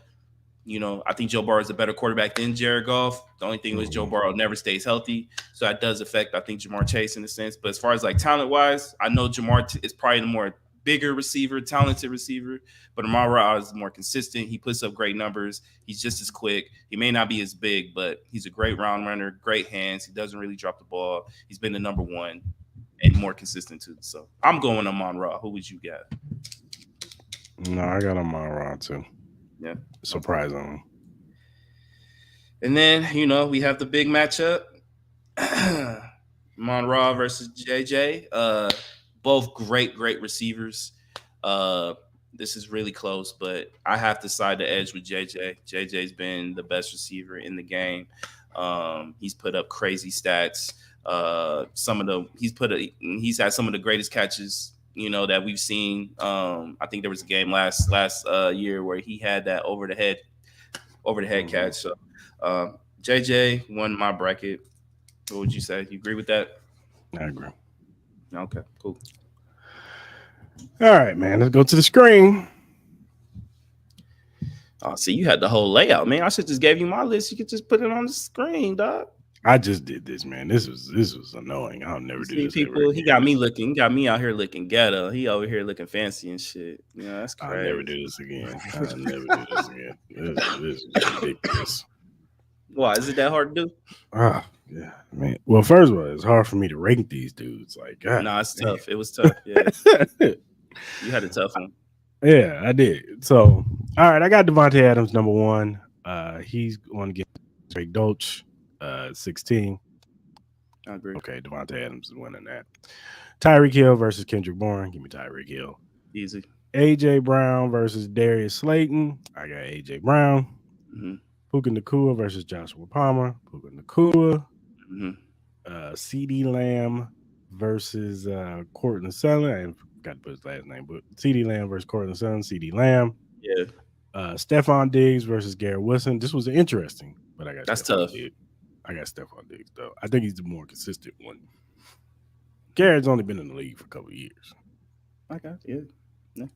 Speaker 2: I think Joe Burrow is a better quarterback than Jared Goff. The only thing was Joe Burrow never stays healthy. So that does affect, I think, Jamar Chase in a sense. But as far as like talent-wise, I know Jamar is probably the more bigger receiver, talented receiver, but Amon-Ra is more consistent. He puts up great numbers. He's just as quick. He may not be as big, but he's a great round runner, great hands. He doesn't really drop the ball. He's been the number 1 and more consistent too. So I'm going Amon-Ra. Who would you get?
Speaker 1: No, I got Amon-Ra too.
Speaker 2: Yeah.
Speaker 1: Surprisingly.
Speaker 2: And then, we have the big matchup. Amon-Ra versus JJ. Both great receivers. This is really close, but I have to side the edge with JJ. JJ's been the best receiver in the game. He's put up crazy stats. He's had some of the greatest catches, that we've seen. I think there was a game last year where he had that over the head catch. So JJ won my bracket. What would you say? You agree with that?
Speaker 1: I agree.
Speaker 2: Okay, cool.
Speaker 1: All right, man. Let's go to the screen.
Speaker 2: Oh, see, you had the whole layout, man. I should just gave you my list. You could just put it on the screen, dog.
Speaker 1: I just did this, man. This was annoying. I'll never do this.
Speaker 2: People, he got me out here looking ghetto. He over here looking fancy and shit. That's crazy.
Speaker 1: I'll never do this again. This is ridiculous.
Speaker 2: Why? Is it that hard to do?
Speaker 1: Yeah, man. Well, first of all, it's hard for me to rank these dudes. Like, God,
Speaker 2: it's tough. It was tough. Yeah. You had a tough one.
Speaker 1: Yeah, I did. So, all right, I got Devontae Adams number 1. He's going to get Drake Dolch. 16.
Speaker 2: I agree.
Speaker 1: Okay, Devontae Adams is winning that. Tyreek Hill versus Kendrick Bourne. Give me Tyreek Hill.
Speaker 2: Easy.
Speaker 1: AJ Brown versus Darius Slayton. I got AJ Brown.
Speaker 2: Hmm.
Speaker 1: Puka Nakua versus Joshua Palmer. Puka Nakua.
Speaker 2: Hmm.
Speaker 1: CD Lamb versus Cortland Sutton. I forgot to put his last name, but CD Lamb versus Cortland Sutton. CD Lamb.
Speaker 2: Yeah,
Speaker 1: Stephon Diggs versus Garrett Wilson. This was interesting, but I got
Speaker 2: that's
Speaker 1: Stephon
Speaker 2: tough.
Speaker 1: Diggs. I got Stephon Diggs though. I think he's the more consistent one. Garrett's only been in the league for a couple of years.
Speaker 2: I got yeah. Yeah.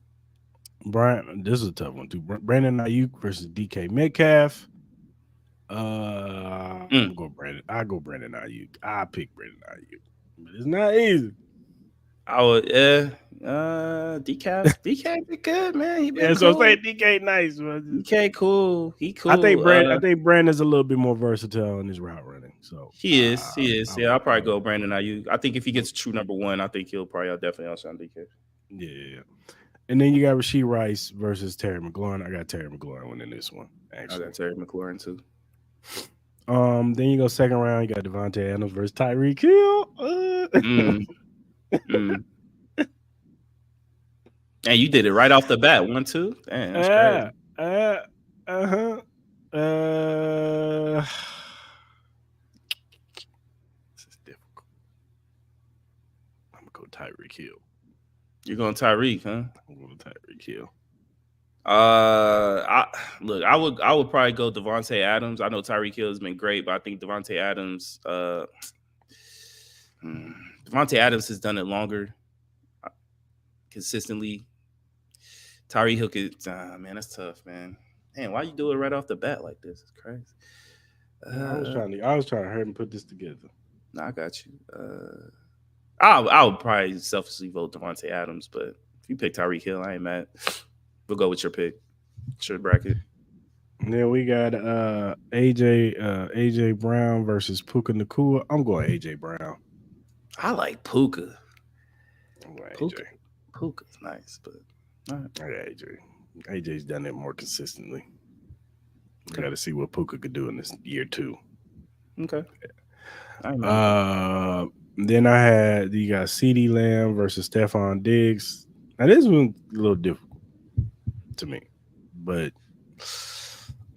Speaker 1: Brian, this is a tough one too. Brandon Ayuk versus DK Metcalf. I'm
Speaker 2: Mm.
Speaker 1: gonna go Brandon. I go Brandon Ayuk. I pick Brandon Ayuk, but it's not easy.
Speaker 2: I would yeah. DK be good, man. He
Speaker 1: Yeah,
Speaker 2: been
Speaker 1: so
Speaker 2: cool.
Speaker 1: say DK nice.
Speaker 2: DK cool. He
Speaker 1: I think
Speaker 2: cool.
Speaker 1: Brand. I think Brandon's a little bit more versatile in his route running. So
Speaker 2: He is. He is.
Speaker 1: I
Speaker 2: Yeah, I'll
Speaker 1: would.
Speaker 2: probably go Brandon Ayuk. I think if he gets a true number one, I think he'll probably definitely outshine DK.
Speaker 1: Yeah. And then you got Rasheed Rice versus Terry McLaurin. I got Terry McLaurin winning this one,
Speaker 2: I
Speaker 1: actually.
Speaker 2: got Terry McLaurin too.
Speaker 1: Then you go second round, you got Devontae Adams versus Tyreek Hill.
Speaker 2: Mm. Mm. And you did it right off the bat. 1-2. Damn, that's crazy.
Speaker 1: Uh-huh. This is difficult. I'm gonna go Tyreek Hill.
Speaker 2: You're going Tyreek, huh?
Speaker 1: I'm going Tyreek Hill.
Speaker 2: I would probably go Devontae Adams. I know Tyreek Hill has been great, but I think Devontae Adams, Devontae Adams has done it longer, consistently. Tyreek Hill could, man, that's tough, man. Man, why you do it right off the bat like this? It's crazy.
Speaker 1: I was trying to hurry and put this together.
Speaker 2: No, I got you. I would probably selfishly vote Devontae Adams, but if you pick Tyreek Hill, I ain't mad. We'll go with your pick. Sure bracket.
Speaker 1: And then we got AJ Brown versus Puka Nakua. I'm going AJ Brown.
Speaker 2: I like Puka.
Speaker 1: I'm going
Speaker 2: Puka.
Speaker 1: AJ.
Speaker 2: Puka's nice, but all right.
Speaker 1: I got AJ. AJ's done it more consistently.
Speaker 2: Okay.
Speaker 1: Got to see what Puka could do in this year too.
Speaker 2: Okay.
Speaker 1: Then I had you got CD Lamb versus Stephon Diggs. Now this one's a little difficult to me, but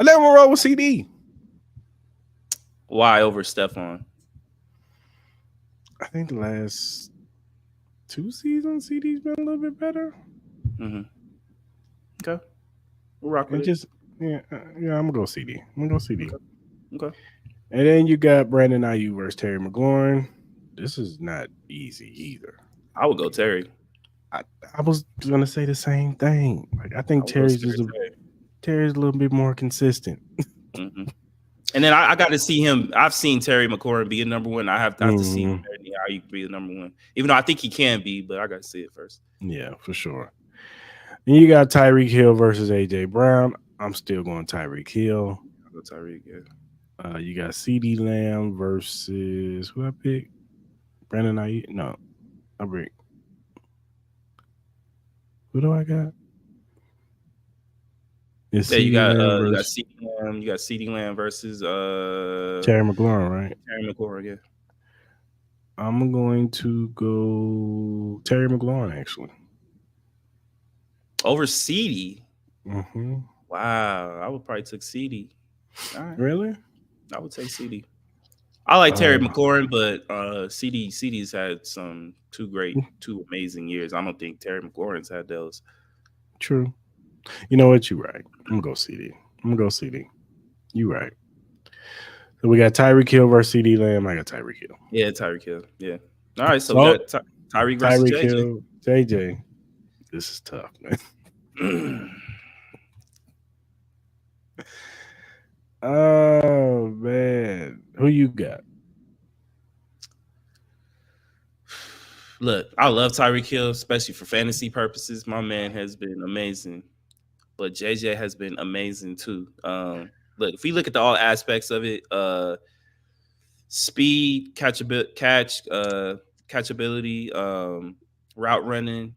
Speaker 1: I never roll with CD.
Speaker 2: Why over Stephon?
Speaker 1: I think the last 2 seasons, CD's been a little bit better.
Speaker 2: Mm-hmm. Okay, we'll rock with
Speaker 1: And just yeah, I'm gonna go CD. I'm gonna go CD.
Speaker 2: Okay.
Speaker 1: And then you got Brandon Ayuk versus Terry McLaurin. This is not easy either.
Speaker 2: I would go Terry.
Speaker 1: I was gonna say the same thing. Like I think Terry's a little bit more consistent.
Speaker 2: Mm-hmm. And then I got to see him. I've seen Terry McLaurin be a number one. I have to see Ayuk be the number one, even though I think he can be, but I got to see it first.
Speaker 1: Yeah, for sure. And you got Tyreek Hill versus AJ Brown. I'm still going Tyreek Hill.
Speaker 2: I'll go Tyreek. Yeah.
Speaker 1: You got CD Lamb versus who I pick? Brandon Ayuk. No, I bring. Who do I got?
Speaker 2: Yeah, you got CD Lamb. You got CD Lamb versus
Speaker 1: Terry McLaurin, right?
Speaker 2: Terry McLaurin. Yeah.
Speaker 1: I'm going to go Terry McLaurin actually.
Speaker 2: Over CD.
Speaker 1: Mm-hmm.
Speaker 2: Wow, I would probably take CD.
Speaker 1: All right. Really?
Speaker 2: I would take CD. I like Terry McLaurin, but CD's had two amazing years. I don't think Terry McLaurin's had those.
Speaker 1: True. You know what? You're right. I'm gonna go CD. You right. So we got Tyreek Hill versus CD Lamb. I got Tyreek Hill.
Speaker 2: Yeah, Tyreek Hill. Yeah. All right, so we got Tyreek versus JJ.
Speaker 1: Hill, JJ. This is tough, man. Oh man, who you got?
Speaker 2: Look, I love Tyreek Hill, especially for fantasy purposes. My man has been amazing, but JJ has been amazing too. Look, if we look at all aspects of it, speed, catchability, route running,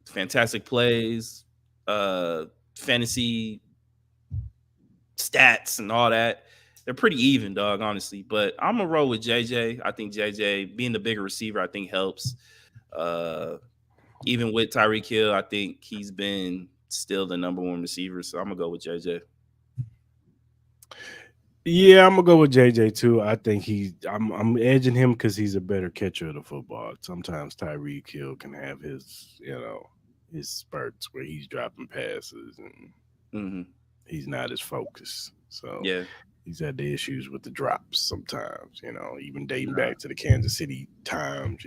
Speaker 2: fantastic plays, fantasy stats, and all that. they're pretty even, dog, honestly. But I'm gonna roll with JJ. I think JJ being the bigger receiver, I think helps. Uh, Even with Tyreek Hill, I think he's been still the number one receiver. So I'm gonna go with JJ.
Speaker 1: Yeah, I'm gonna go with JJ too. I think I'm edging him because he's a better catcher of the football. Sometimes Tyreek Hill can have his spurts where he's dropping passes and
Speaker 2: Hmm.
Speaker 1: he's not as focused. So
Speaker 2: Yeah.
Speaker 1: he's had the issues with the drops sometimes, even dating
Speaker 2: Nah.
Speaker 1: back to the Kansas City times.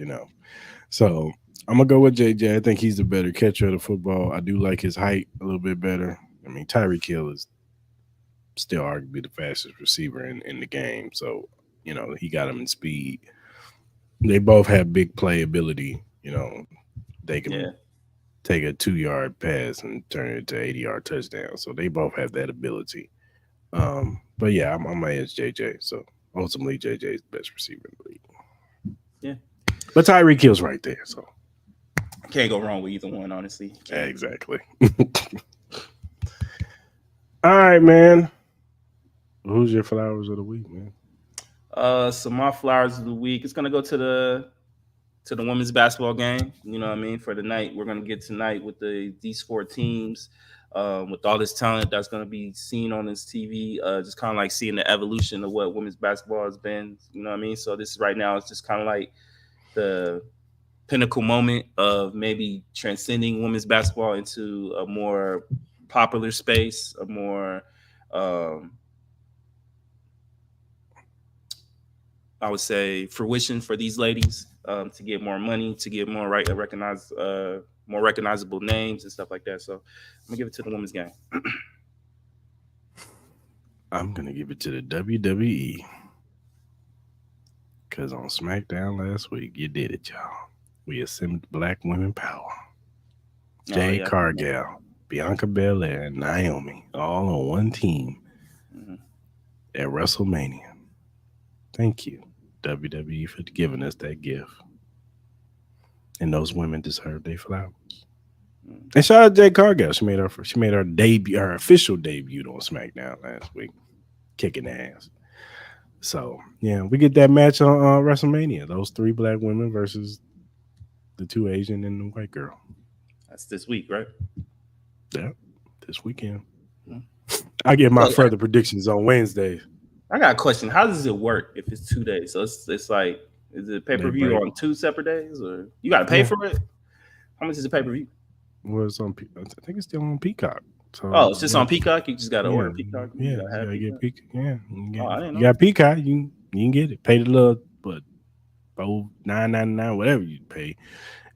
Speaker 1: So I'm gonna go with JJ. I think he's the better catcher of the football. I do like his height a little bit better. I mean, Tyreek Hill is still arguably the fastest receiver in the game. So, he got him in speed. They both have big playability. They can
Speaker 2: Yeah.
Speaker 1: take a 2 yard pass and turn it to 80-yard touchdown. So they both have that ability. But yeah, I'm gonna edge JJ. So ultimately, JJ is the best receiver in the league.
Speaker 2: Yeah.
Speaker 1: But Tyreek Hill's right there. So
Speaker 2: Can't go wrong with either one, honestly.
Speaker 1: yeah,
Speaker 2: Can't.
Speaker 1: exactly. All right, man. Who's your flowers of the week, man?
Speaker 2: So my flowers of the week, it's gonna go to the women's basketball game. You know what I mean? For the night, we're gonna get tonight with these four teams, with all this talent that's gonna be seen on this TV. Just kind of like seeing the evolution of what women's basketball has been. You know what I mean? So this right now is just kind of like the pinnacle moment of maybe transcending women's basketball into a more popular space, a more um, I would say fruition for these ladies, to get more money, to get more more recognizable names and stuff like that. So I'm gonna give it to the women's game.
Speaker 1: I'm gonna give it to the WWE because on SmackDown last week, you did it, y'all. We assembled Black Women Power.
Speaker 2: Oh
Speaker 1: Jade
Speaker 2: yeah.
Speaker 1: Cargill, Bianca Belair, and Naomi all on one team
Speaker 2: Mhm.
Speaker 1: at WrestleMania. Thank you, WWE, for giving us that gift. And those women deserve their flowers.
Speaker 2: Mhm.
Speaker 1: And shout out to Jade Cargill. She made her debut, her official debut on SmackDown last week, kicking ass. So yeah, we get that match on WrestleMania. Those three black women versus the two Asian and the white girl.
Speaker 2: That's this week, right?
Speaker 1: Yeah, this weekend.
Speaker 2: Mhm.
Speaker 1: I get my
Speaker 2: So
Speaker 1: further predictions on Wednesday.
Speaker 2: I got a question. How does it work if it's 2 days? So it's like, is it pay
Speaker 1: They
Speaker 2: per view
Speaker 1: break.
Speaker 2: on two separate days, or you got to pay
Speaker 1: Yeah,
Speaker 2: for it? How much is the pay per view?
Speaker 1: was on. I think it's still on Peacock.
Speaker 2: Oh,
Speaker 1: So
Speaker 2: it's just
Speaker 1: yeah,
Speaker 2: on Peacock. You just got to
Speaker 1: yeah,
Speaker 2: order Peacock. You
Speaker 1: yeah.
Speaker 2: got to
Speaker 1: You
Speaker 2: have
Speaker 1: gotta get
Speaker 2: Peacock.
Speaker 1: Peacock. Yeah,
Speaker 2: Oh, I didn't
Speaker 1: you
Speaker 2: know.
Speaker 1: got Peacock. You can get it. Pay the little, but $9.99, whatever you pay,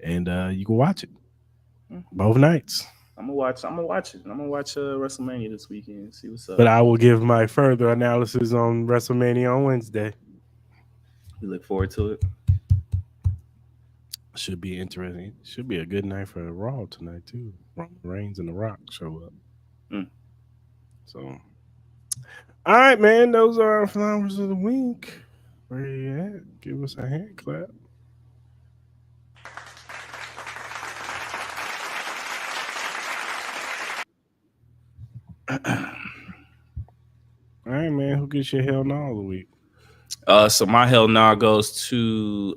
Speaker 1: and you can watch it
Speaker 2: Hmm.
Speaker 1: both nights.
Speaker 2: I'm gonna watch. I'm gonna watch it. I'm gonna watch WrestleMania this weekend. See what's
Speaker 1: But
Speaker 2: up.
Speaker 1: I will give my further analysis on WrestleMania on Wednesday.
Speaker 2: We look forward to it.
Speaker 1: Should be interesting. Should be a good night for Raw tonight too. Roman Reigns and The Rock show up.
Speaker 2: Mm.
Speaker 1: So, all right, man. Those are our flowers of the week. Where you at? Give us a hand clap. All right, man. Who gets your hell no of the week?
Speaker 2: So my hell now goes to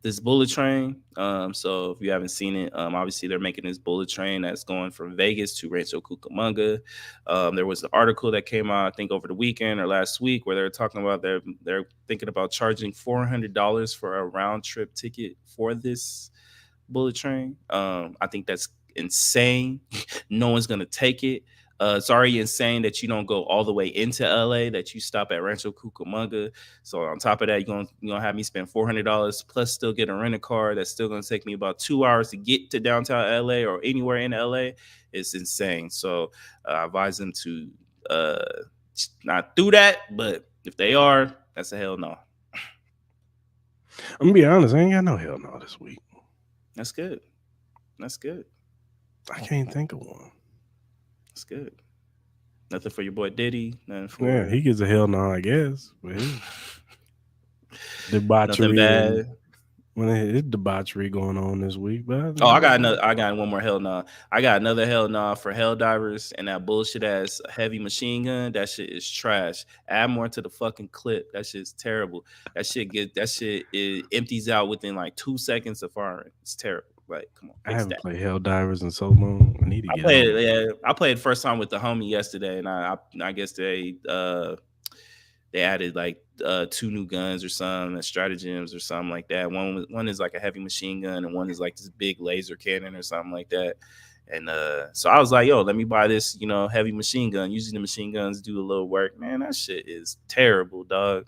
Speaker 2: this bullet train. So if you haven't seen it, obviously they're making this bullet train that's going from Vegas to Rancho Cucamonga. There was an article that came out, I think, over the weekend or last week, where they were talking about they're thinking about charging $400 for a round trip ticket for this bullet train. I think that's insane. No one's gonna take it. It's already insane that you don't go all the way into LA, that you stop at Rancho Cucamonga. So on top of that, you're gonna have me spend $400 plus still get a rental car. That's still gonna take me about 2 hours to get to downtown LA or anywhere in LA. It's insane. So I advise them to uh, not do that. But if they are, that's a hell no.
Speaker 1: I'm gonna be honest. I ain't got no hell no this week.
Speaker 2: That's good. That's good.
Speaker 1: I can't think of one.
Speaker 2: That's good. Nothing for your boy Diddy. Nothing
Speaker 1: Yeah,
Speaker 2: for
Speaker 1: he gets a hell no, I guess. But
Speaker 2: nothing
Speaker 1: debauchery and
Speaker 2: bad.
Speaker 1: Well, it's debauchery going on this week, but
Speaker 2: Oh,
Speaker 1: you know,
Speaker 2: I got one more hell no. I got another hell no for hell divers and that bullshit ass heavy machine gun. That shit is trash. Add more to the fucking clip. That shit's terrible. That shit it empties out within like 2 seconds of firing. It's terrible. Like, come on,
Speaker 1: I
Speaker 2: fix
Speaker 1: haven't
Speaker 2: that.
Speaker 1: played Hell Divers in so long. I need to
Speaker 2: I
Speaker 1: get
Speaker 2: played
Speaker 1: on
Speaker 2: it.
Speaker 1: it.
Speaker 2: Yeah, I played first time with the homie yesterday, and I guess they added like two new guns or some stratagems or something like that. One is like a heavy machine gun, and one is like this big laser cannon or something like that. And so I was like, yo, let me buy this, heavy machine gun. Using the machine guns do a little work. Man, that shit is terrible, dog.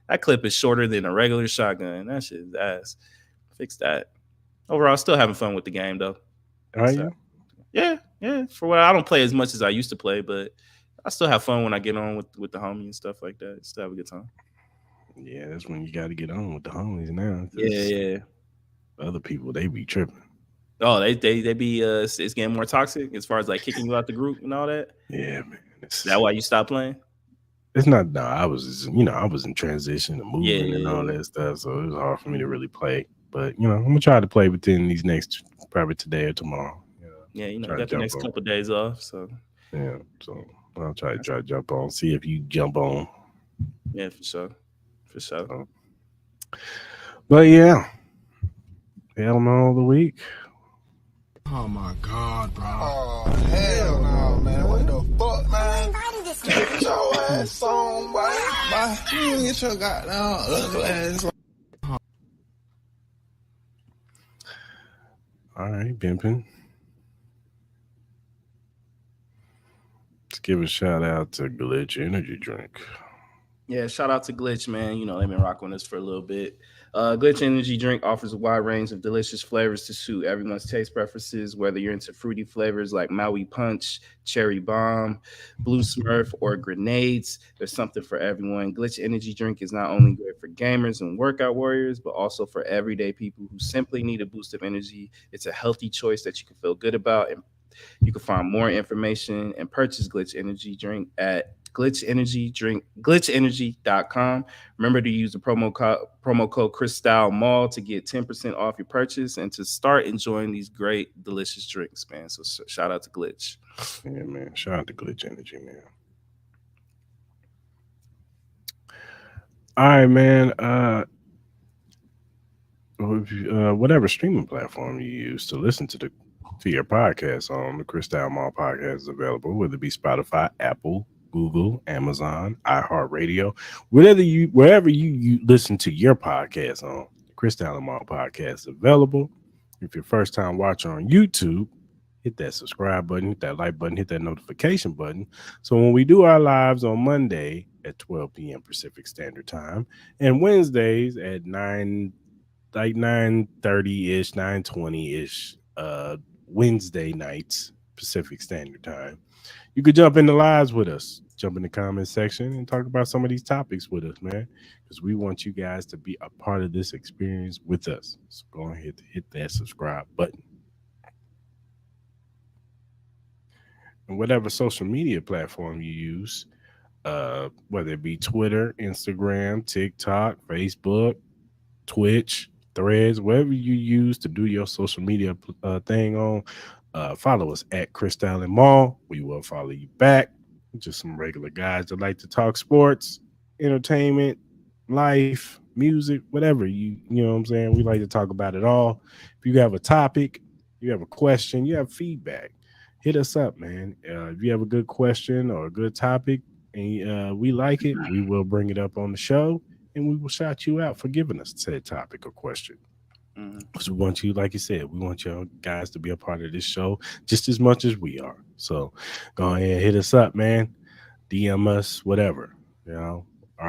Speaker 2: That clip is shorter than a regular shotgun. That shit is ass. Fix that. Overall, still having fun with the game though.
Speaker 1: Are
Speaker 2: So
Speaker 1: you?
Speaker 2: yeah, yeah. For what I don't play as much as I used to play, but I still have fun when I get on with the homie and stuff like that. Still have a good time.
Speaker 1: Yeah, that's when you got to get on with the homies now,
Speaker 2: Yeah,
Speaker 1: because
Speaker 2: yeah.
Speaker 1: other people they be tripping.
Speaker 2: Oh, they be it's getting more toxic as far as like kicking you out the group and all that.
Speaker 1: Yeah, man.
Speaker 2: That why you stopped playing?
Speaker 1: It's not. No, I was I was in transition and
Speaker 2: Yeah,
Speaker 1: moving and
Speaker 2: yeah,
Speaker 1: all
Speaker 2: yeah.
Speaker 1: that stuff, so it was hard for me to really play. But I'm gonna try to play within these next probably today or tomorrow.
Speaker 2: Yeah, you
Speaker 1: Try to
Speaker 2: got the
Speaker 1: jump
Speaker 2: next
Speaker 1: on.
Speaker 2: couple of days off, so
Speaker 1: Yeah, so I'll
Speaker 2: that's,
Speaker 1: try to jump on. See if you jump on.
Speaker 2: yeah, for sure, for sure.
Speaker 1: So, but yeah, hell no of the week.
Speaker 3: Oh my god, bro. Oh, hell no, man. What the fuck, man? Get your ass on, boy. Bye. You get your goddamn ugly ass on.
Speaker 1: All right, pimping. Let's give a shout out to Glitch Energy Drink.
Speaker 2: Yeah, shout out to Glitch, man. They've been rocking with us for a little bit. Glitch Energy Drink offers a wide range of delicious flavors to suit everyone's taste preferences, whether you're into fruity flavors like Maui Punch, Cherry Bomb, Blue Smurf, or grenades. There's something for everyone. Glitch Energy Drink is not only great for gamers and workout warriors, but also for everyday people who simply need a boost of energy. It's a healthy choice that you can feel good about, and you can find more information and purchase Glitch Energy Drink at glitchenergy.com. Remember to use the promo code Crystal Mall to get 10% off your purchase and to start enjoying these great delicious drinks, man. So shout out to Glitch.
Speaker 1: Yeah, man. Shout out to Glitch Energy, man. All right, man. Whatever streaming platform you use to listen to your podcast on, the Crystal Mall podcast is available, whether it be Spotify, Apple, Google, Amazon, iHeartRadio, wherever you listen to your podcast on. The Crystal Mall podcast is available. If you're first time watcher on YouTube, hit that subscribe button, hit that like button, hit that notification button. So when we do our lives on Monday at 12 p.m. Pacific Standard Time and Wednesdays at 9:30 ish, 9:20 ish, Wednesday nights Pacific Standard Time, you could jump in the lives with us. Jump in the comment section and talk about some of these topics with us, man. Because we want you guys to be a part of this experience with us. So go ahead and hit that subscribe button. And whatever social media platform you use, whether it be Twitter, Instagram, TikTok, Facebook, Twitch, Threads, whatever you use to do your social media thing on, follow us at Crystal and Mall. We will follow you back. Just some regular guys that like to talk sports, entertainment, life, music, whatever. You know what I'm saying? We like to talk about it all. If you have a topic, you have a question, you have feedback, hit us up, man. If you have a good question or a good topic and we like it, we will bring it up on the show and we will shout you out for giving us said topic or question.
Speaker 2: Mm-hmm.
Speaker 1: Because we want you, like you said, we want y'all guys to be a part of this show just as much as we are. So go ahead, hit us up, man. DM us, whatever. Our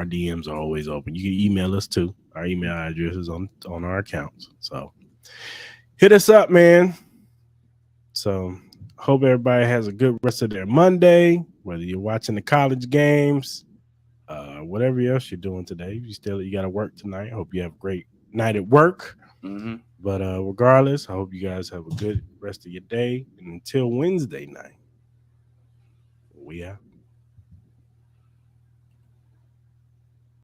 Speaker 1: DMs are always open. You can email us too. Our email address is on our accounts. So hit us up, man. So hope everybody has a good rest of their Monday, whether you're watching the college games, whatever else you're doing today. You got to work tonight. Hope you have a great night at work.
Speaker 2: Mm-hmm.
Speaker 1: But regardless, I hope you guys have a good rest of your day. And until Wednesday night, we out.